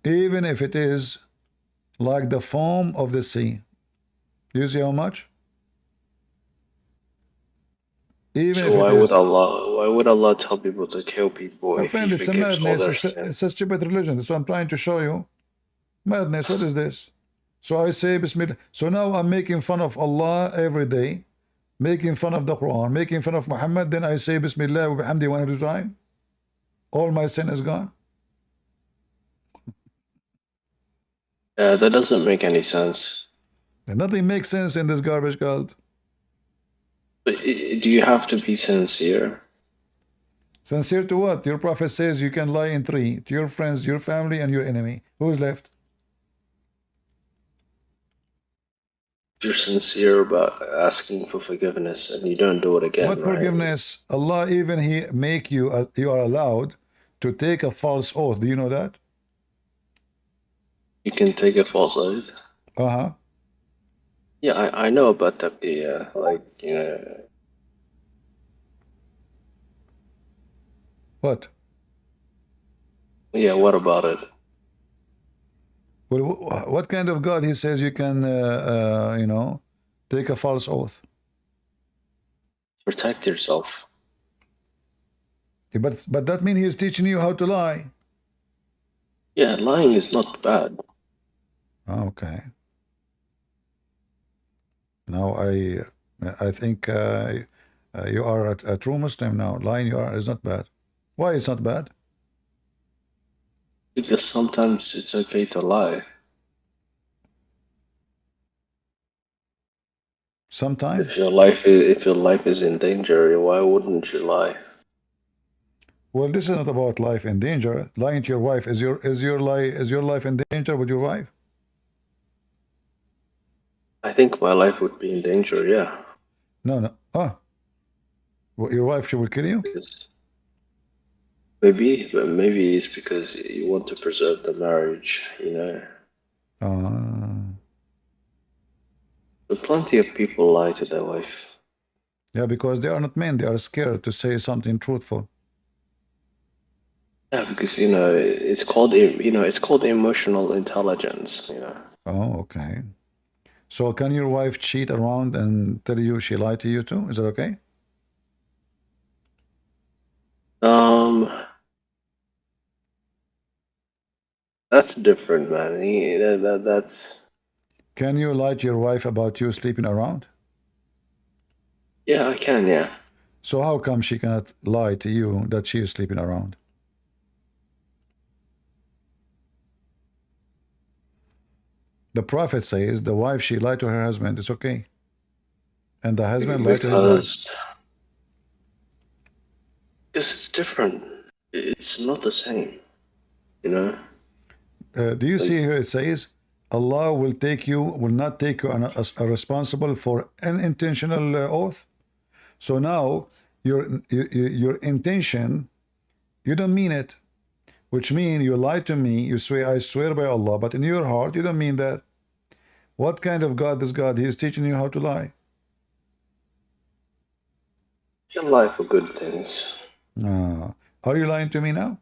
even if it is like the foam of the sea. Do you see how much? Even So if it is. Why would Allah tell people to kill people My if He friend, it's a forgives all madness. their It's sins? a stupid religion. That's what I'm trying to show you. Madness. What is this? So I say Bismillah. So now I'm making fun of Allah every day, making fun of the Quran, making fun of Muhammad. Then I say Bismillah wa bihamdi 100 times. All my sin is gone. Yeah, that doesn't make any sense. And nothing makes sense in this garbage cult. But do you have to be sincere? Sincere to what? Your prophet says you can lie in three: to your friends, your family, and your enemy. Who's left? You're sincere about asking for forgiveness and you don't do it again, What right? forgiveness? Allah even He make you, you are allowed to take a false oath. Do you know that? You can take a false oath. Uh-huh. Yeah, I know about that. Yeah, like, you know, What? yeah, what about it? Well, what kind of God He says you can, you know, take a false oath? Protect yourself. Yeah, but that means He is teaching you how to lie. Yeah, lying is not bad. Okay. Now I think you are a true Muslim now. Lying you are is not bad. Why it's not bad? Because sometimes it's okay to lie. Sometime. If your life is in danger, why wouldn't you lie? Well, this is not about life in danger. Lying to your wife is your life in danger with your wife? I think my life would be in danger, yeah. No, no. Ah, well, your wife she will kill you? Because maybe it's because you want to preserve the marriage, you know. Uh, But plenty of people lie to their wife. yeah, because they are not men. They are scared to say something truthful. Yeah, because it's called emotional intelligence, you know. Oh, okay. So can your wife cheat around and tell you she lied to you too? Is that okay? Um, that's different, man. That's Can you lie to your wife about you sleeping around? yeah, I can, yeah. So how come she cannot lie to you that she is sleeping around? The Prophet says the wife she lied to her husband, it's okay. And the husband lied to his wife. Because it's different. It's not the same, you know. Do you see here it says Allah will not take you as responsible for unintentional oath? So now your intention, you don't mean it, which means you lie to me, you swear, I swear by Allah, but in your heart you don't mean that. What kind of God is God? He is teaching you how to lie. You can lie for good things. Are you lying to me now?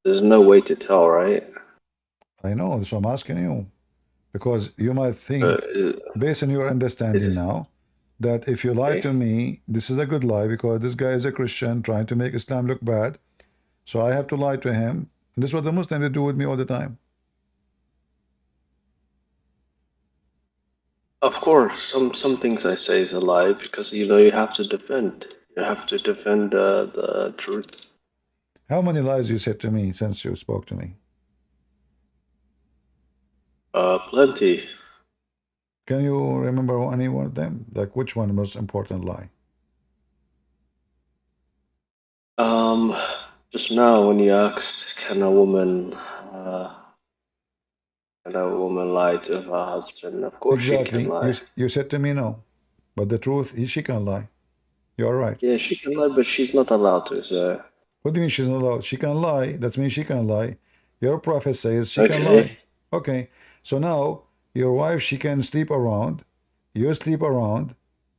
There's no way to tell, right? I know, so I'm asking you. Because you might think, Is based on your understanding it now, that if you lie okay? to me, this is a good lie because this guy is a Christian trying to make Islam look bad. So I have to lie to him. And this is what the Muslims do with me all the time. Of course, some things I say is a lie because you have to defend. You have to defend the truth. How many lies you said to me since you spoke to me? Plenty. Can you remember any one of them? Like which one the most important lie? Um, just now when you asked, can a woman lie to her husband? Of course she can Exactly. lie. You said to me no. But the truth is she can lie. You're right. Yeah, she can lie, but she's not allowed to. So What do you mean she's not allowed? She can lie. That means she can lie. Your prophet says she can okay. lie. Okay. So now your wife, she can sleep around. You sleep around.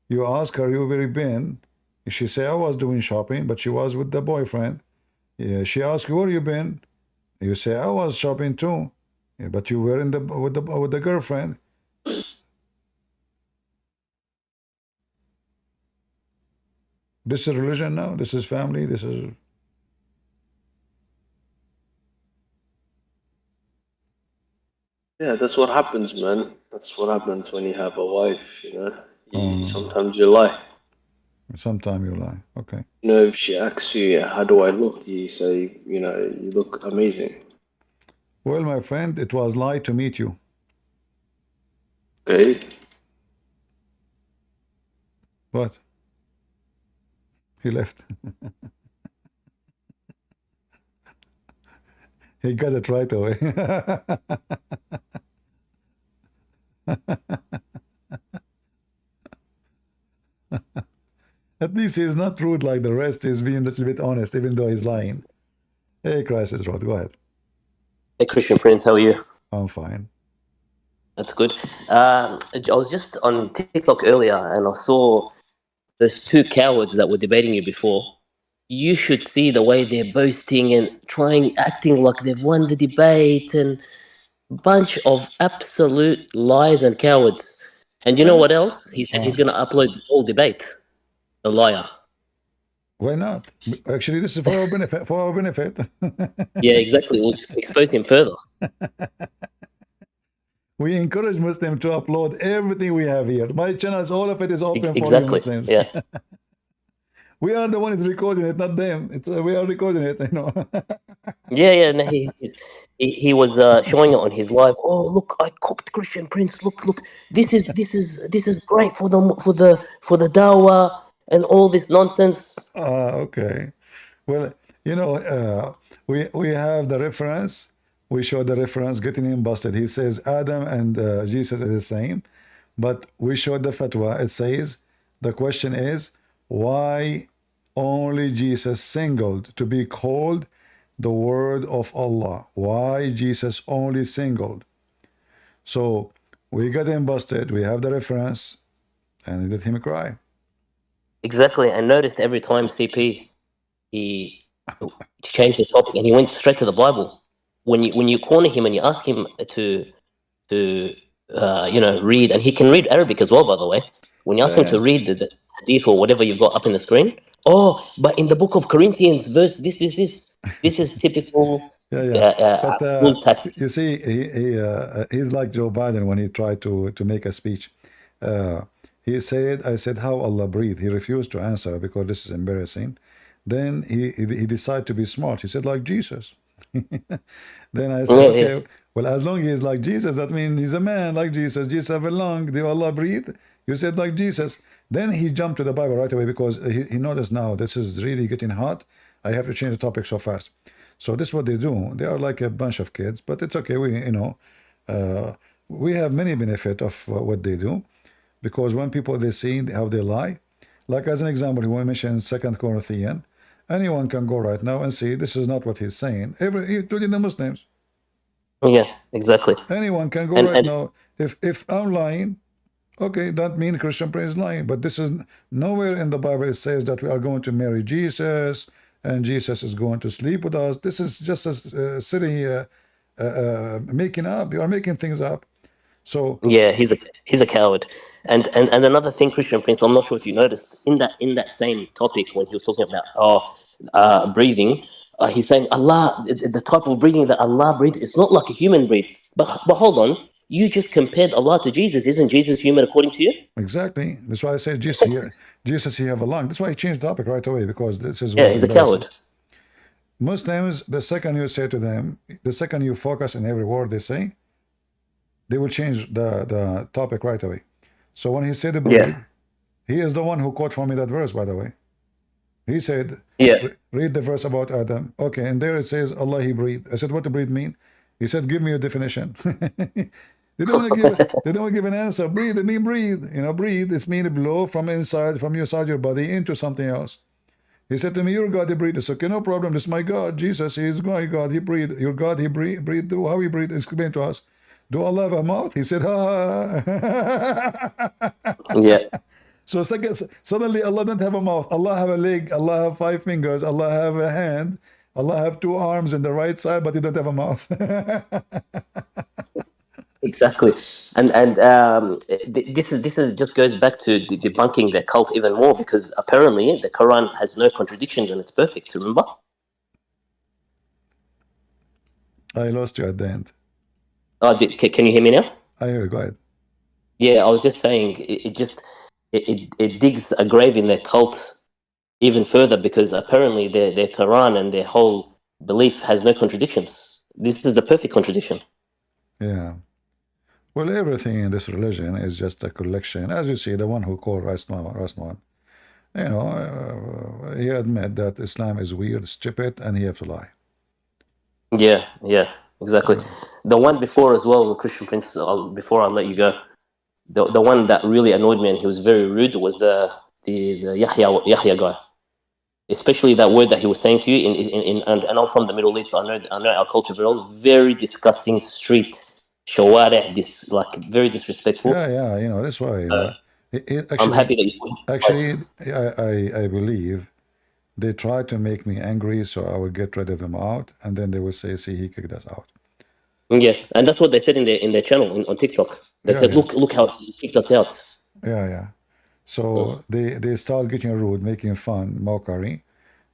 You ask her, you where you been? She say, I was doing shopping, but she was with the boyfriend. Yeah, she asks you, where you been? You say, I was shopping too. Yeah, but you were with the girlfriend. This is religion now. This is family. This is. Yeah, that's what happens, man. That's what happens when you have a wife, sometimes you lie. Sometime you lie. Okay. If she asks you, how do I look? You say, you look amazing. Well, my friend, it was lie to meet you. Okay? What? He left. He got it right away. At least he's not rude like the rest. He's being a little bit honest, even though he's lying. Hey, Christ is rude. Go ahead. Hey, Christian Prince, how are you? I'm fine. That's good. I was just on TikTok earlier and I saw those two cowards that were debating you before. You should see the way they're boasting and acting like they've won the debate, and a bunch of absolute lies and cowards. And you know what else? He said he's going to upload the whole debate. The liar. Why not? Actually, this is for our benefit. For our benefit. Yeah, exactly. We'll expose him further. We encourage Muslims to upload everything we have here. My channel, all of it is open for you Exactly. Muslims. Yeah. We are the ones recording it, not them. We are recording it, Yeah. No, he was showing it on his live. Oh, look! I cooked Christian Prince. Look! This is great for the dawah and all this nonsense. Okay. Well, we have the reference. We show the reference, getting him busted. He says Adam and Jesus is the same, but we showed the fatwa. It says the question is why only Jesus singled to be called the word of Allah. Why Jesus only singled? So we got him busted. We have the reference, and let him cry. Exactly. And notice every time CP he changed the topic and he went straight to the Bible. When you corner him and you ask him to read, and he can read Arabic as well, by the way. When you ask him to read the hadith or whatever you've got up in the screen, but in the book of Corinthians, verse this is typical. Bull tactics. You see, he's like Joe Biden when he tried to make a speech. He said, I said, how Allah breathe? He refused to answer because this is embarrassing. Then he decided to be smart. He said, like Jesus. Then I said, okay, well, as long as he's like Jesus, that means he's a man like Jesus. Jesus have a lung. Do Allah breathe? You said like Jesus. Then he jumped to the Bible right away because he noticed now this is really getting hot. I have to change the topic so fast. So this is what they do. They are like a bunch of kids, but it's okay. We have many benefit of what they do, because when people they see how they lie, like as an example, when we mentioned 2 Corinthians, anyone can go right now and see this is not what he's saying. Including the Muslims. Yeah, exactly. Anyone can go right now. If I'm lying, okay, that means Christian Prince is lying. But this is nowhere in the Bible it says that we are going to marry Jesus and Jesus is going to sleep with us. This is just a silly making up. You are making things up. So yeah, he's a coward. And another thing, Christian Prince, I'm not sure if you noticed in that same topic when he was talking about breathing, he's saying Allah, the type of breathing that Allah breathes, it's not like a human breathe. But hold on, you just compared Allah to Jesus. Isn't Jesus human according to you? Exactly. That's why I said Jesus, he have a lung. That's why I changed the topic right away, because this is he's a coward. Muslims, the second you say to them, the second you focus on every word they say, they will change the topic right away. So when he said the breed, he is the one who quote for me that verse, by the way. He said, read the verse about Adam. Okay, and there it says Allah he breathed. I said, what the breathe mean? He said, give me a definition. They don't want to give an answer. Breathe, it mean breathe. Breathe, it's mean blow from inside your body into something else. He said to me, your God, he breathed. I said, okay, no problem. This is my God. Jesus, he is my God. He breathed. Your God, he breathed. How he breathed? Explain to us. Do Allah have a mouth? He said, ha. Yeah. So suddenly Allah don't have a mouth. Allah have a leg. Allah have 5 fingers. Allah have a hand. Allah have 2 arms in the right side, but he don't have a mouth. Exactly, and this is just goes back to debunking their cult even more, because apparently the Quran has no contradictions and it's perfect. Remember? I lost you at the end. Oh, can you hear me now? I hear you. Go ahead. Yeah, I was just saying it digs a grave in their cult even further, because apparently their Quran and their whole belief has no contradictions. This is the perfect contradiction. Yeah. Well, everything in this religion is just a collection. As you see, the one who called Rasman, he admit that Islam is weird, stupid, and he have to lie. Yeah, exactly. So, The one before as well, the Christian Prince. Before I let you go, the one that really annoyed me and he was very rude was the Yahya guy. Especially that word that he was saying to you and I'm from the Middle East, so I know our culture very well. Very disgusting street shawari, this like very disrespectful. yeah, that's why, I'm actually, happy that you I believe they try to make me angry, so I will get rid of them out, and then they will say, see, he kicked us out. Yeah, and that's what they said in their channel on TikTok. They Yeah, said, yeah, look how he kicked us out. yeah. So they start getting rude, making fun, mockery.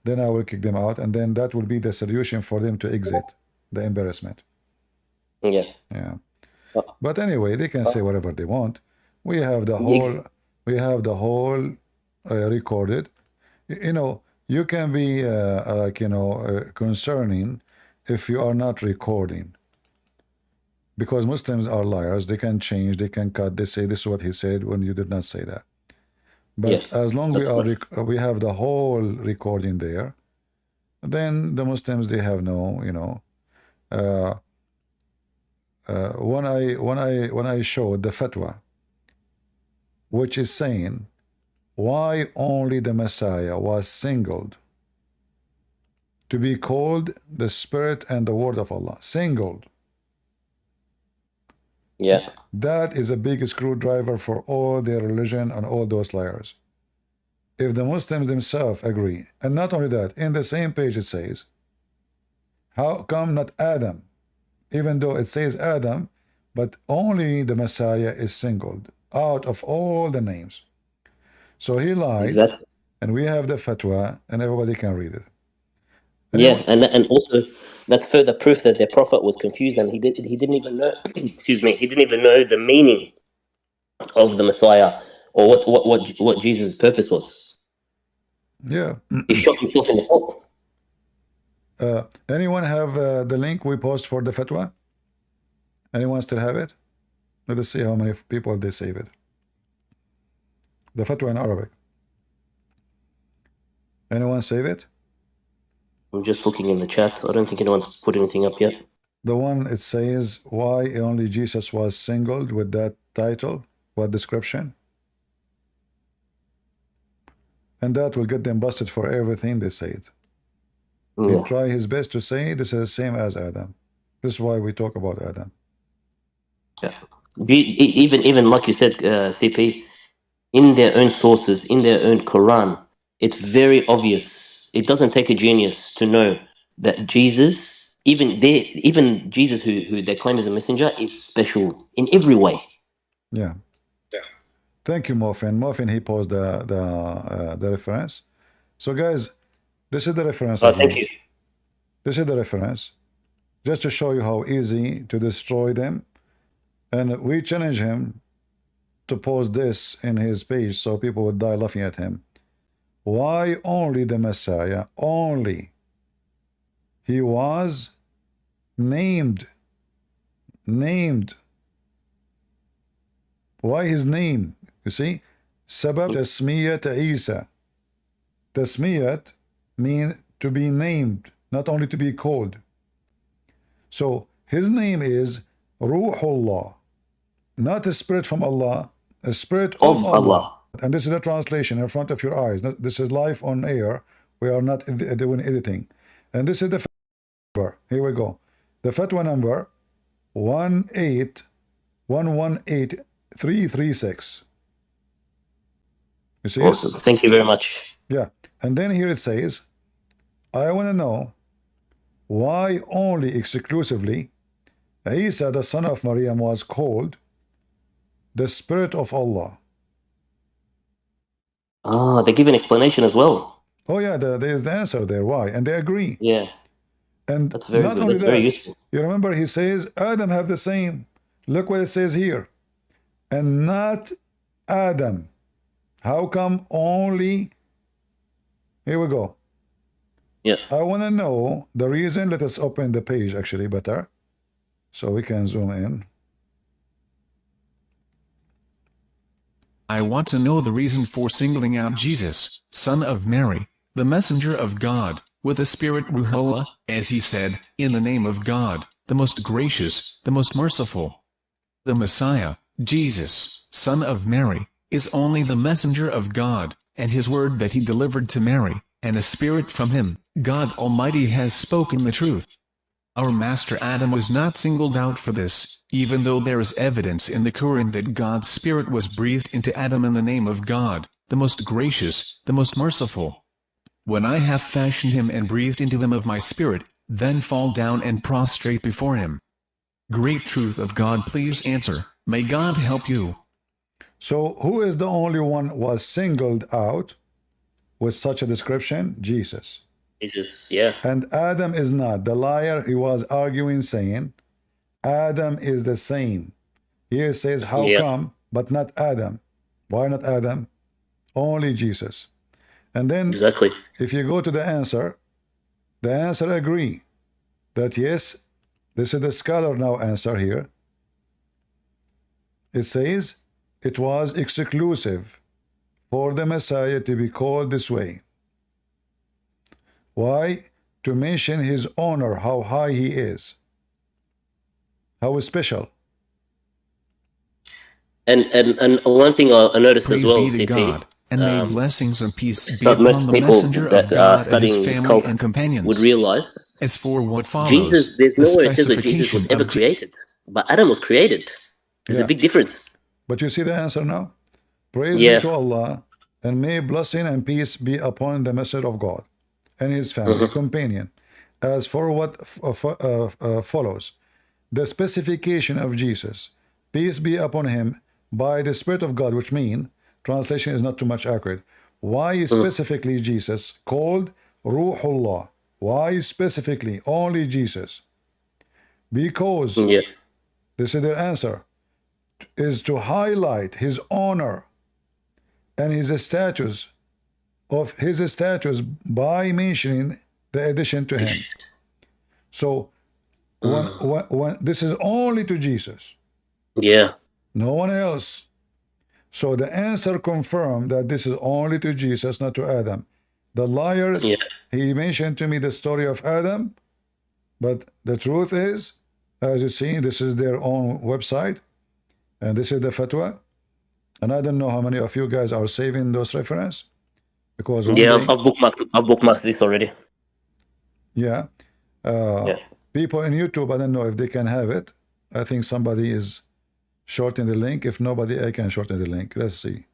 Then I will kick them out, and then that will be the solution for them to exit the embarrassment. Yeah. Yeah. But anyway, they can say whatever they want. We have the Ex- whole recorded. You can be concerning if you are not recording, because Muslims are liars. They can change, they can cut. They say this is what he said when you did not say that. But Yeah, as long that's good. we have the whole recording there, then the Muslims, they have no, when I showed the fatwa, which is saying why only the Messiah was singled to be called the Spirit and the Word of Allah, singled. Yeah, That is a big screwdriver for all their religion and all those liars. If the Muslims themselves agree, and not only that, in the same page it says, how come not Adam? Even though it says Adam, but only the Messiah is singled out of all the names. So he lied, exactly. and we have the fatwa, and everybody can read it. Yeah, Anyone? and also that's further proof that their prophet was confused and he didn't even know. Excuse me, he didn't even know the meaning of the Messiah or what Jesus' purpose was. Yeah. He shot himself in the foot. Anyone have the link we post for the fatwa? Anyone still have it? Let us see how many people they save it. The fatwa in Arabic. Anyone save it? I'm just looking in the chat. I don't think anyone's put anything up yet. The one it says why only Jesus was singled with that title, what description? And that will get them busted for everything they said. He Yeah, try his best to say this is the same as Adam. This is why we talk about Adam. yeah. Even like you said, CP, in their own sources, in their own Quran, it's very obvious. It doesn't take a genius to know that Jesus, even Jesus, who they claim is a messenger, is special in every way. Yeah. Thank you, Morphin. Morphin, he posed the reference. So guys, this is the reference Thank again. you. This is the reference. Just to show you how easy to destroy them. And we challenge him to post this in his page so people would die laughing at him. Why only the Messiah? Only. He was named. Named. Why his name? You see? Sabab tasmiyat Isa. Tasmiyat mean to be named, not only to be called. So his name is Ruhullah, not a spirit from Allah, a spirit of Of Allah. Allah. And this is a translation in front of your eyes. This is live on air. We are not doing editing. And this is the fatwa. Here we go. The fatwa number 18118,336. You see it? Awesome. Thank you very much. Yeah. And then here it says, I want to know why only exclusively Isa, the son of Maryam, was called the Spirit of Allah. Ah, they give an explanation as well. Oh yeah, there's the answer there. Why? And they agree. Yeah, And that's very not good. only That's very that, useful. you remember he says Adam have the same. Look what it says here. And not Adam. How come only? Here we go. Yeah. I want to know the reason. Let us open the page actually better, so we can zoom in. I want to know the reason for singling out Jesus, son of Mary, the messenger of God, with the spirit Ruhullah, as he said, in the name of God, the most gracious, the most merciful. The Messiah, Jesus, son of Mary, is only the messenger of God, and his word that he delivered to Mary, and a spirit from him. God Almighty has spoken the truth. Our master Adam was not singled out for this, even though there is evidence in the Quran that God's Spirit was breathed into Adam in the name of God, the most gracious, the most merciful. When I have fashioned him and breathed into him of my Spirit, then fall down and prostrate before him. Great truth of God, please answer. May God help you. So who is the only one was singled out with such a description? Jesus. Jesus, yeah. And Adam is not. The liar, he was arguing, saying, Adam is the same. Here it says, how Yeah. come, but not Adam? Why not Adam? Only Jesus. And then, Exactly. if you go to the answer agree that yes, this is the scholar now answer here. It says, it was exclusive for the Messiah to be called this way. Why? To mention his honor, how high he is, how special. And one thing I noticed Praise as well, be to CP, God, and may blessings and peace be most upon the people messenger that of are God and studying his this family cult and would companions. realize As for what Jesus, follows, there's the nowhere it says that Jesus was specification ever of created, but Adam was created. There's Yeah. a big difference. But you see the answer now? Praise be Yeah. to Allah, and may blessing and peace be upon the messenger of God and his family companion. As for what follows, the specification of Jesus, peace be upon him, by the Spirit of God, which mean, translation is not too much accurate. Why specifically Jesus called Ruhullah? Why specifically only Jesus? Because, Yeah. this is their answer, is to highlight his honor and his status by mentioning the addition to him. So when this is only to Jesus, Yeah. no one else. So the answer confirmed that this is only to Jesus, not to Adam. The liars, Yeah. he mentioned to me the story of Adam, but the truth is, as you see, this is their own website, and this is the fatwa. And I don't know how many of you guys are saving those references, because one Yeah. day, I've bookmarked this already. yeah, Yeah. people in YouTube, I don't know if they can have it. I think somebody is shorten the link. If nobody, I can shorten the link. Let's see.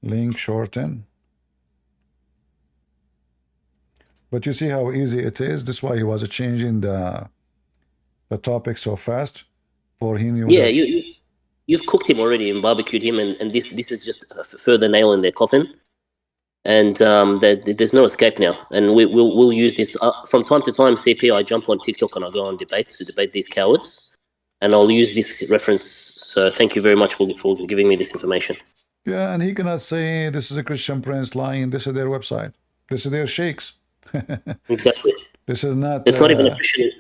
Link shorten. But you see how easy it is. This is why he was changing the topic so fast. For him, Yeah. You've cooked him already and barbecued him, and this is just a further nail in their coffin. And there's no escape now. And we'll use this from time to time. CP, I jump on TikTok and I go on debates to debate these cowards, and I'll use this reference. So thank you very much for giving me this information. Yeah, and he cannot say this is a Christian prince lying. This is their website. This is their sheikhs. Exactly. This is not. It's not even a Christian.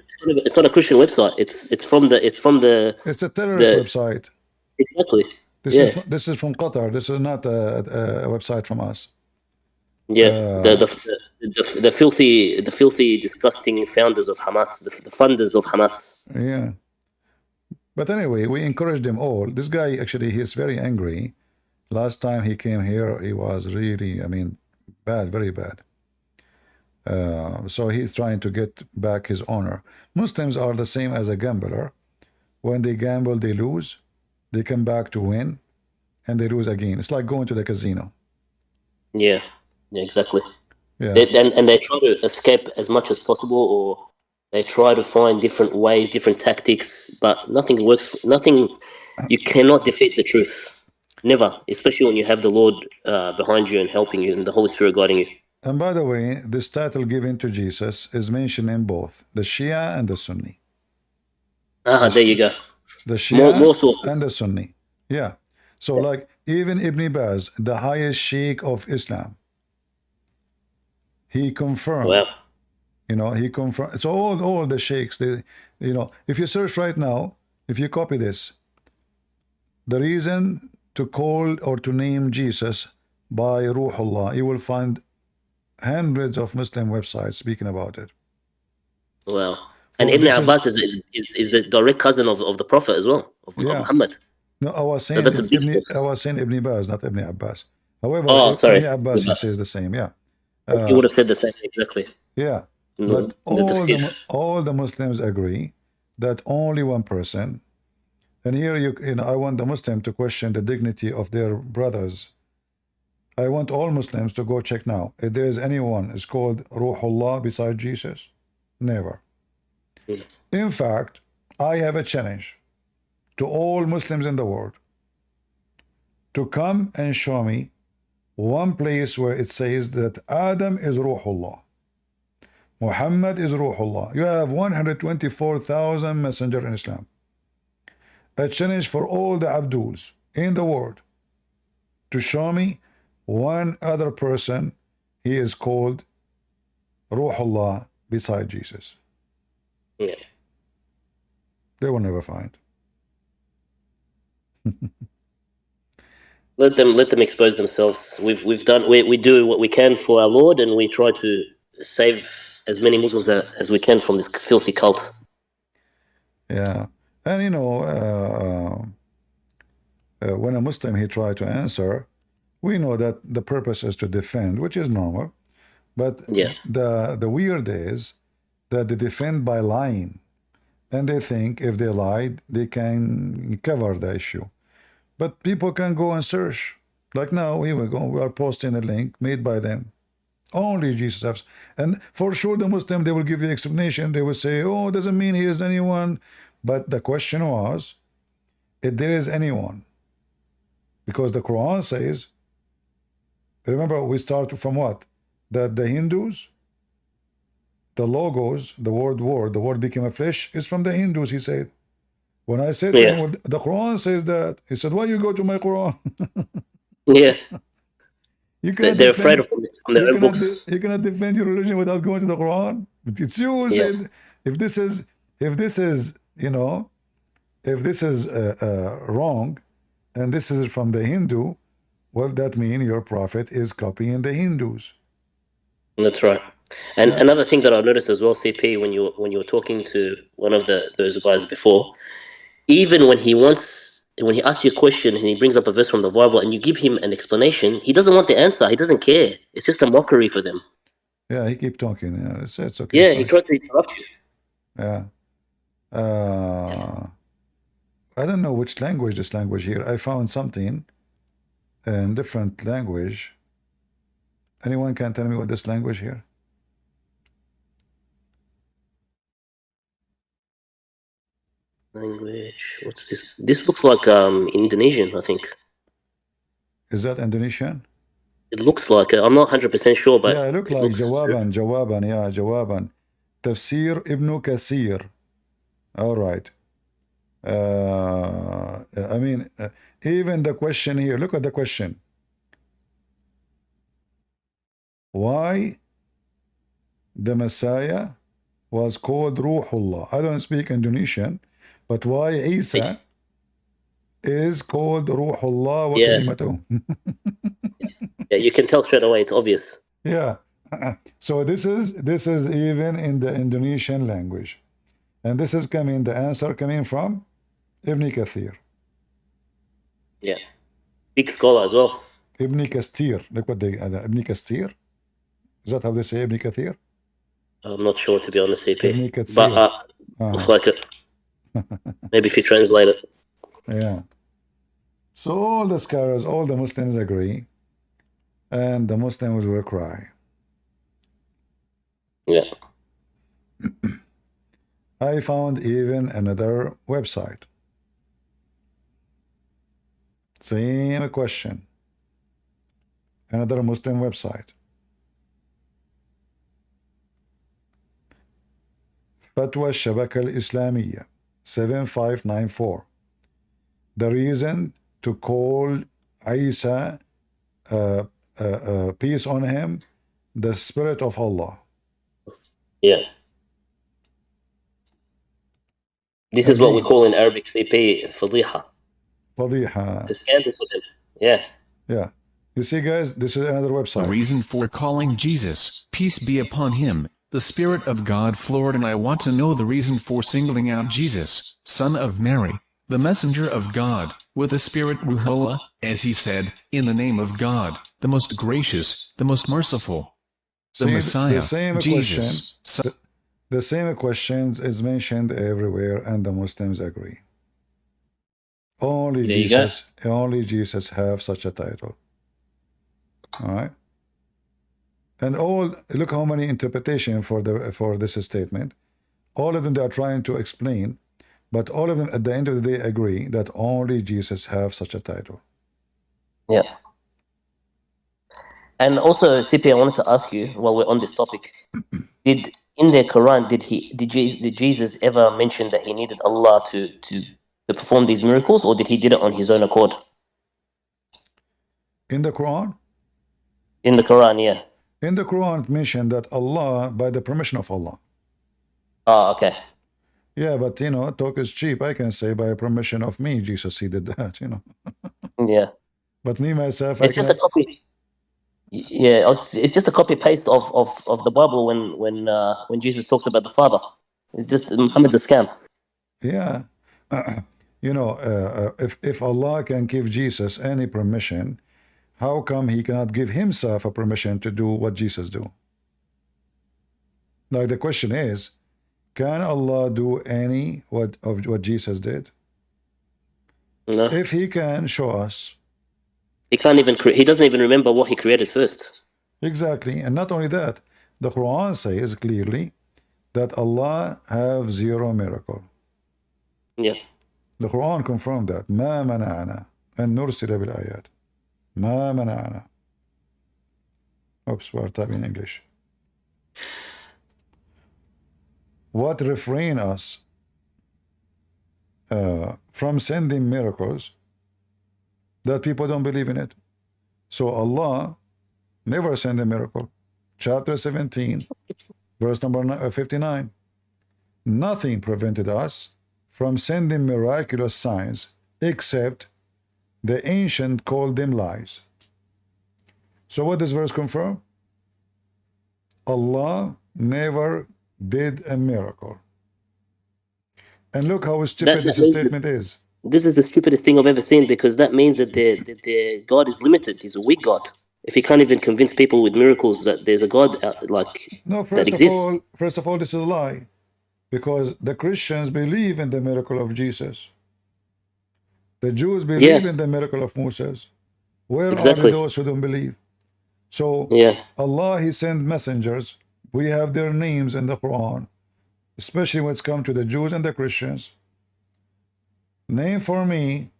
It's not a Christian website. It's from the. It's a terrorist website. Exactly. This is from Qatar. This is not a website from us. Yeah. The filthy, disgusting founders of Hamas, the funders of Hamas. Yeah. But anyway, we encourage them all. This guy actually, he's very angry. Last time he came here, he was really, I mean, bad, very bad. So he's trying to get back his honor. Muslims are the same as a gambler. When they gamble, they lose. They come back to win, and they lose again. It's like going to the casino. Yeah, exactly. Yeah. And they try to escape as much as possible, or They try to find different ways, different tactics, but nothing works. Nothing. You cannot defeat the truth. Never, especially when you have the Lord behind you and helping you, and the Holy Spirit guiding you. And by the way, this title given to Jesus is mentioned in both the Shia and the Sunni. There you go. The Shia More and the sources. Sunni. Yeah. So like even Ibn Baz, the highest sheikh of Islam, he confirmed, Wow. he confirmed. So all the sheikhs, they, if you search right now, if you copy this, the reason to call or to name Jesus by Ruhullah, you will find hundreds of Muslim websites speaking about it. Wow. And For Ibn this Abbas is the direct cousin of the Prophet as well, of yeah. Muhammad. No, I was So saying that's a big source. I was saying Ibn Baz, not Ibn Abbas. However, Oh, sorry. Ibn Abbas, Ibn he Abbas. says the same. Yeah. He would have said the same exactly Yeah. in But the tafsir. all the Muslims agree that only one person, and here I want the Muslim to question the dignity of their brothers. I want all Muslims to go check now. If there is anyone is called Ruhullah beside Jesus, never. Mm. In fact, I have a challenge to all Muslims in the world to come and show me one place where it says that Adam is Ruhullah, Muhammad is Ruhullah. You have 124,000 messengers in Islam. A challenge for all the Abduls in the world to show me one other person he is called Ruhullah beside Jesus. Yeah. They will never find. Let them expose themselves. We do what we can for our Lord, and we try to save as many Muslims as we can from this filthy cult. Yeah. And when a Muslim he try to answer, we know that the purpose is to defend, which is normal. But Yeah. the weird is that they defend by lying. And they think if they lied, they can cover the issue. But people can go and search. Like now, here we go. We are posting a link made by them. Only Jesus has. And for sure, the Muslim, they will give you explanation. They will say, oh, it doesn't mean he is anyone. But the question was, if there is anyone. Because the Quran says, remember, we start from what? That the Hindus, the logos, the word became a flesh, is from the Hindus, he said. When I said to him, well, the Quran says that, he said, why you go to my Quran? Yeah. You cannot They're defend, afraid from their own books. you cannot defend your religion without going to the Quran. It's you who said, if this is wrong, and this is from the Hindu, well, that means your prophet is copying the Hindus. That's right. And another thing that I noticed as well, CP, when you were talking to one of those guys before, even when he asks you a question and he brings up a verse from the Bible and you give him an explanation, he doesn't want the answer. He doesn't care. It's just a mockery for them. Yeah, he keep talking. Yeah, it's okay. Yeah, it's he fine. tried to interrupt you. Yeah. I don't know which language this language here. I found something in different language. Anyone can tell me what this language here? Language. What's this? This looks like Indonesian, I think. Is that Indonesian? It looks like it. I'm not 100% sure, but Yeah, it looked like Jawaban, yeah, Jawaban. Tafsir Ibn Kasir. All right. I mean, even the question here, look at the question. Why the Messiah was called Ruhullah? I don't speak Indonesian, but why Isa is called Ruhullah wa kalimatuh? Yeah, you can tell straight away. It's obvious. Yeah. So this is even in the Indonesian language, and this is the answer coming from Ibn Kathir. Yeah, big scholar as well. Ibn Kastir. Look what they Ibn Kastir. Is that how they say Ibn Kathir? I'm not sure, to be honest, CP. Ibn Kathir. But looks like it. Maybe if you translate it. Yeah. So all the scholars, all the Muslims agree, and the Muslims will cry. Yeah. I found even another website. Same question. Another Muslim website. Fatwa Shabaka al-Islamiyya 7594. The reason to call Isa, peace on him, the Spirit of Allah. Yeah. This is what we Again, call in Arabic CP fadiha. Fadiha. It's a scandal for them. Yeah. Yeah. You see, guys, this is another The website. reason for calling Jesus, peace be upon him, the Spirit of God floored, and I want to know the reason for singling out Jesus, son of Mary, the messenger of God, with the Spirit Ruhullah, as he said, in the name of God, the most gracious, the most merciful. The See, Messiah, the same Jesus, question, the same questions is mentioned everywhere, and the Muslims agree. Only There you go. Jesus have such a title. All right. And look how many interpretations for this statement. All of them they are trying to explain, but all of them at the end of the day agree that only Jesus have such a title. Yeah. And also, CP, I wanted to ask you while we're on this topic, did in the Quran did Jesus ever mention that he needed Allah to perform these miracles, or did he did it on his own accord? In the Quran? In the Quran, yeah. In the Quran it mentioned that Allah, by the permission of Allah. Oh, okay. Yeah, but you know, talk is cheap. I can say by permission of me, Jesus, he did that, you know. Yeah. But me, myself, I It's just a cannot. copy. Yeah, it's just a copy paste of the Bible when Jesus talks about the Father. It's just Muhammad's a scam. Yeah. You know, if Allah can give Jesus any permission, how come he cannot give himself a permission to do what Jesus do? Like the question is, can Allah do any of what Jesus did? No, If he can, show us. he can't even. He doesn't even remember what he created first. Exactly. And not only that, the Quran says clearly that Allah have zero miracle. Yeah. The Quran confirmed that. ما منعنا أن نرسل بالآيات. ما منعنا. Oops, we're typing English. What refrain us from sending miracles that people don't believe in it? So Allah never sent a miracle. Chapter 17, verse number 59. Nothing prevented us from sending miraculous signs except the ancient called them lies. So what does verse confirm? Allah never did a miracle. And look how stupid this statement is. This is the stupidest thing I've ever seen, because that means that their God is limited. He's a weak God. If he can't even convince people with miracles that there's a God No, that exists. first of all, this is a lie. Because the Christians believe in the miracle of Jesus. The Jews believe in the miracle of Moses. Where are those who don't believe? So Allah, he sent messengers. We have their names in the Quran, especially when it's come to the Jews and the Christians. Name for me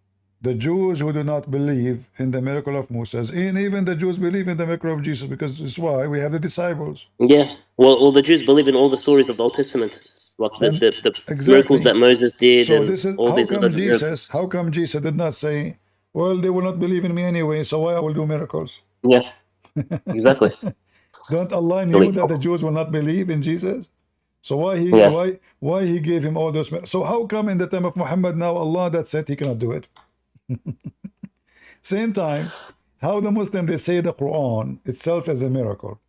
the Jews who do not believe in the miracle of Moses. And even the Jews believe in the miracle of Jesus, because this is why we have the disciples. Yeah. Well, the Jews believe in all the stories of the Old Testament, like the miracles that Moses did, so and this is all how these come other Jesus, how come Jesus did not say, well, they will not believe in me anyway, so why I will do miracles? Yeah, exactly. Don't Allah knew that the Jews will not believe in Jesus? So why he gave him all those? So how come in the time of Muhammad now Allah that said he cannot do it? Same time, how the Muslim they say the Quran itself is a miracle,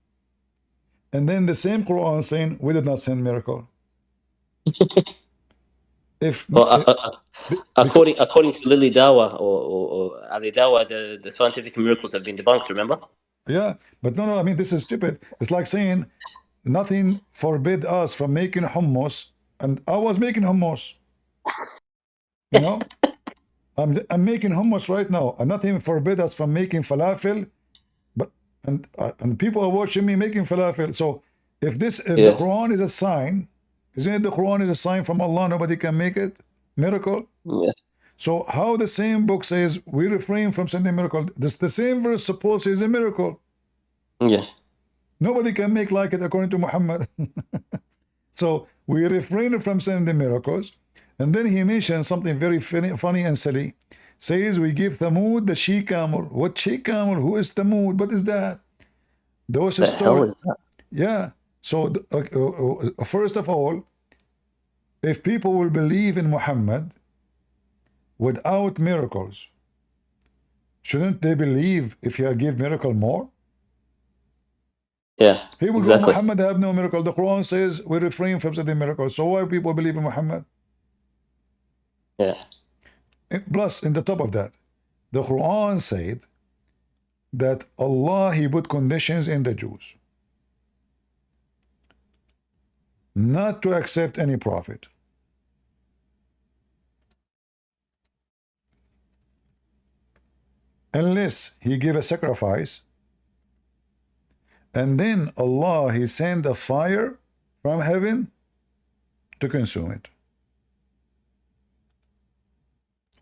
and then the same Quran saying we did not send miracle. According to Lily Dawa or Ali Dawa, the scientific miracles have been debunked. Remember? Yeah, but no, I mean this is stupid. It's like saying nothing forbid us from making hummus, and I was making hummus. You know, I'm making hummus right now, and nothing forbid us from making falafel. But and people are watching me making falafel. So if the Quran is a sign, Isn't it the Quran is a sign from Allah? Nobody can make it miracle. Yeah. So how the same book says we refrain from sending miracle? This the same verse supposes a miracle. Yeah. Nobody can make like it according to Muhammad. So we refrain from sending miracles. And then he mentions something very funny and silly. Says we give Thamud the she camel. What she camel? Who is Thamud? What is that? Those The hell is that? Yeah. So first of all, if people will believe in Muhammad without miracles, shouldn't they believe if he give miracle more? Yeah. People Exactly. go, Muhammad have no miracle. The Quran says we refrain from sending miracles. So why people believe in Muhammad? Yeah. Plus, in the top of that, the Quran said that Allah, he put conditions in the Jews not to accept any prophet. Unless he give a sacrifice, and then Allah, he send a fire from heaven to consume it.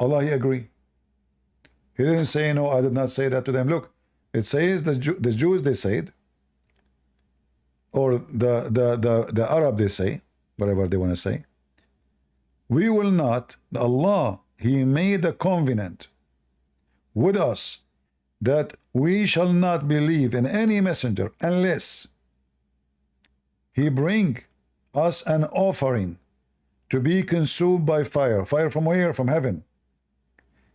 Allah, he agree. He didn't say, no, I did not say that to them. Look, it says the Jews, they said, or the Arab, they say, whatever they want to say, we will not, Allah, he made a covenant with us that we shall not believe in any messenger unless he bring us an offering to be consumed by fire. Fire from where? From heaven.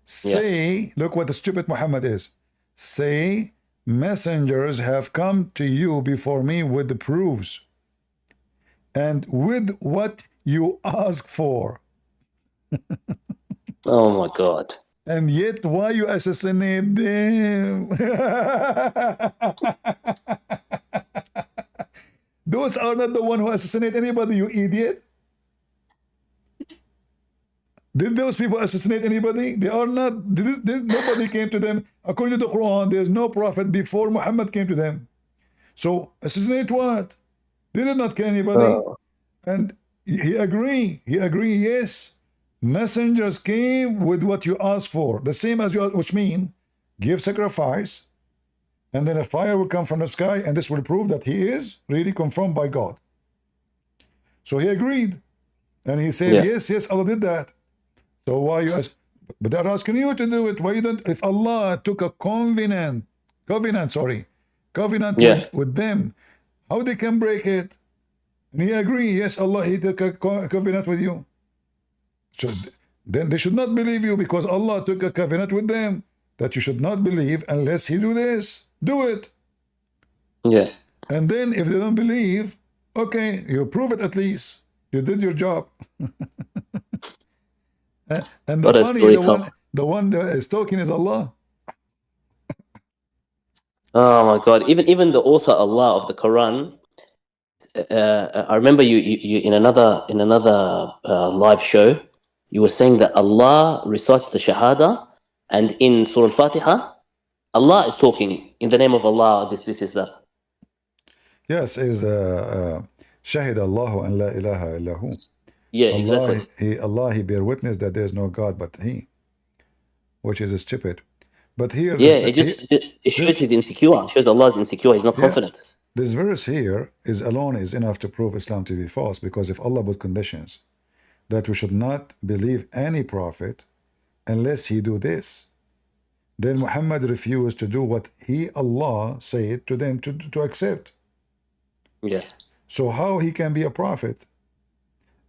Say, look what the stupid Muhammad is. Say, messengers have come to you before me with the proofs and with what you ask for. Oh my God. And yet, why you assassinate them? Those are not the one who assassinate anybody, you idiot. Did those people assassinate anybody? They are not. Nobody came to them. According to the Quran, there's no prophet before Muhammad came to them. So assassinate what? They did not kill anybody. And he agree. He agree, yes. Messengers came with what you asked for. The same as you asked, which mean give sacrifice, and then a fire will come from the sky, and this will prove that he is really confirmed by God. So he agreed. And he said, yes, Allah did that. So why you ask? But they're asking you to do it. Why you don't? If Allah took a covenant with them, how they can break it? And he agreed. Yes, Allah, he took a covenant with you. So then they should not believe you because Allah took a covenant with them that you should not believe unless he do this. Do it. Yeah. And then if they don't believe, okay, you prove it at least. You did your job. And the funny, the one that is talking is Allah. Oh my God! Even the author Allah of the Quran. I remember you in another live show, you were saying that Allah recites the Shahada, and in Surah Al-Fatiha, Allah is talking in the name of Allah. This is that. Yes, is Shahid Allahu an la ilaha illahu. Yeah, Allah, exactly. Allah, he bear witness that there is no God but he, which is stupid. But here, it shows he's insecure. It shows Allah is insecure. He's not confident. This verse here is alone is enough to prove Islam to be false, because if Allah put conditions that we should not believe any prophet unless he do this, then Muhammad refused to do what he, Allah, said to them to accept. Yeah. So how he can be a prophet?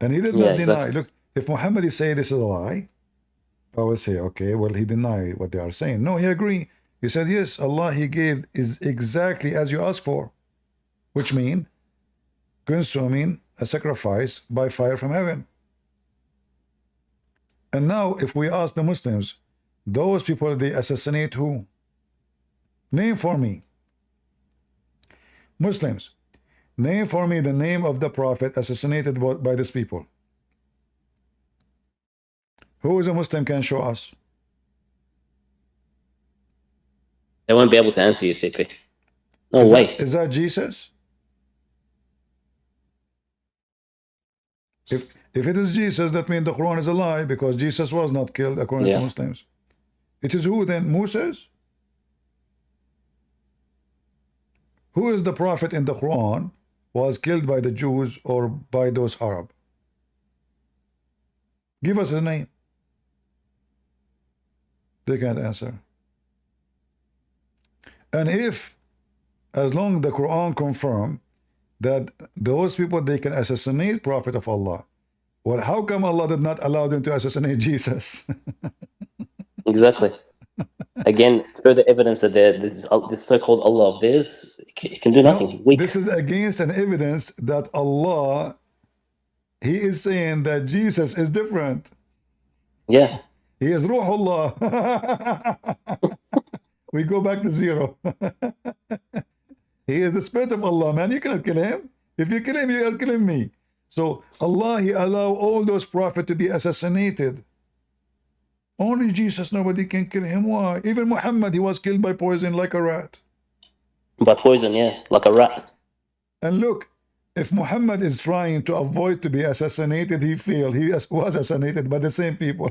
And he did not deny. Look, if Muhammad say this is a lie, I would say, okay, well, he denied what they are saying. No, he agreed. He said, yes, Allah, he gave is exactly as you asked for, which means consuming a sacrifice by fire from heaven. And now, if we ask the Muslims, those people, they assassinate who? Name for me. Muslims, name for me the name of the prophet assassinated by these people. Who is a Muslim can show us? They won't be able to answer you, CP. No way. Is that Jesus? If it is Jesus, that means the Quran is a lie, because Jesus was not killed according to Yeah. Muslims. It is who then? Moses? Who is the prophet in the Quran was killed by the Jews or by those Arab? Give us his name. They can't answer. And if, as long the Quran confirm that those people, they can assassinate Prophet of Allah, well, how come Allah did not allow them to assassinate Jesus? Exactly. Again, further evidence that this so-called Allah of theirs can do nothing. No, Weak. this is against an evidence that Allah, He is saying that Jesus is different. Yeah. He is Ruhullah. We go back to zero. He is the Spirit of Allah, man. You cannot kill him. If you kill him, you are killing me. So Allah, He allowed all those prophets to be assassinated. Only Jesus, nobody can kill him. Why? Even Muhammad, he was killed by poison like a rat. By poison, yeah. Like a rat. And look, if Muhammad is trying to avoid to be assassinated, he failed. He was assassinated by the same people.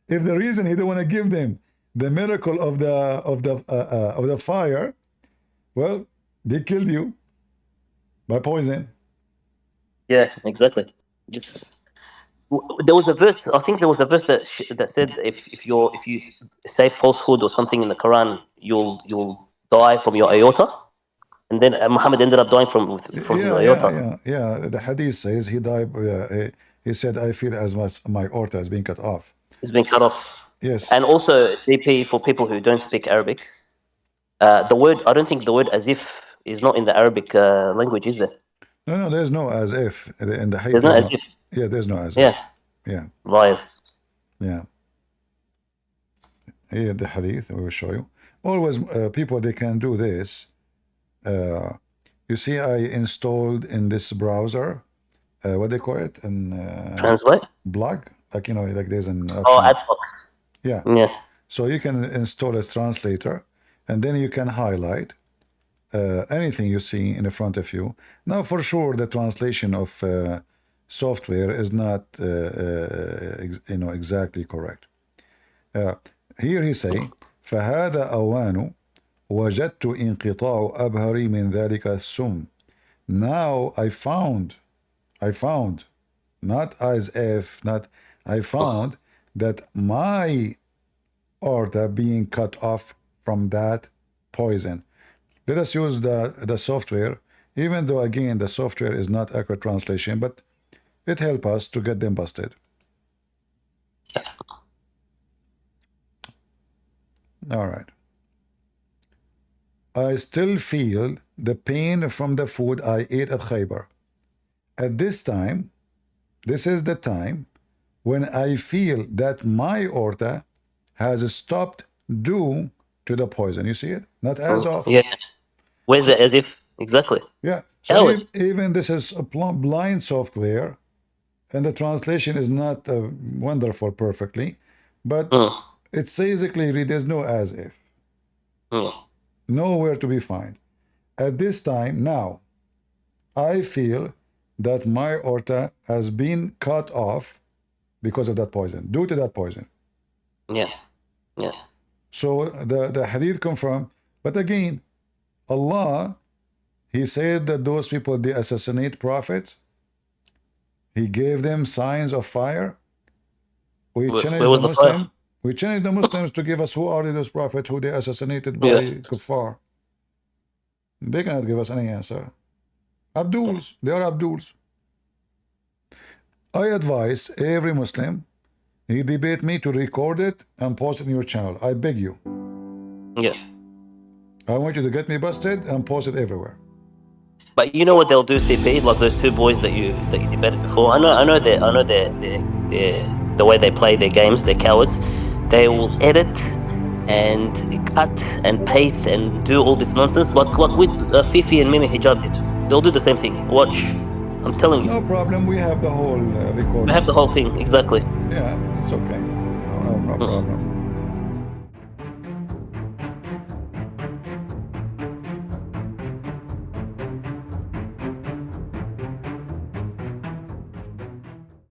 If the reason he don't want to give them the miracle of the fire, well, they killed you by poison. Yeah, exactly. Just there was a verse. I think there was a verse that said if you say falsehood or something in the Quran, you'll die from your aorta. And then Muhammad ended up dying from his aorta. Yeah. The hadith says he died. He said, "I feel as much my aorta is being cut off." It's been cut off. Yes. And also, DP, for people who don't speak Arabic, the word, I don't think the word as if is not in the Arabic language, is there? No, there's no as if in the hadith. There's no as if. Yeah, there's no as Yeah. if. Yeah. Lies. Yeah. Here the hadith, we will show you. Always, people, they can do this. You see, I installed in this browser, what they call it? Translate? Blog? Like, like there's an option. Oh, ad hoc. Yeah. Yeah. So you can install a translator, and then you can highlight anything you see in the front of you. Now, for sure, the translation of software is not, exactly correct. Here he say, فهذا أوان وجدت انقطاع أبهري من ذلك السم. Now I found, not as if, not, I found that my aorta being cut off from that poison. Let us use the software, even though again the software is not accurate translation, but it helps us to get them busted. All right. I still feel the pain from the food I ate at Khaybar. At this time, this is the time when I feel that my aorta has stopped due to the poison. You see it? Not as of. Yeah. Where's the as if? Exactly. Yeah. So even this is a blind software, and the translation is not wonderful perfectly, but it's basically there's no as if. Nowhere to be found. At this time now, I feel that my aorta has been cut off because of that poison, due to that poison. Yeah. Yeah. So the hadith confirm, but again, Allah, He said that those people, they assassinate prophets. He gave them signs of fire. We challenge the Muslim. We challenge the Muslims to give us who are those prophets who they assassinated by kuffar. They cannot give us any answer. Abduls, they are Abduls. I advise every Muslim, he debate me to record it and post it in your channel. I beg you. Yeah. I want you to get me busted and post it everywhere. But you know what they'll do, CP? Like those two boys that you debated before. I know the way they play their games. They're cowards. They will edit and cut and paste and do all this nonsense, like with Fifi and Mimi Hijab did. They'll do the same thing. Watch. I'm telling you. No problem. We have the whole recording. We have the whole thing. Exactly. Yeah, it's okay. No problem.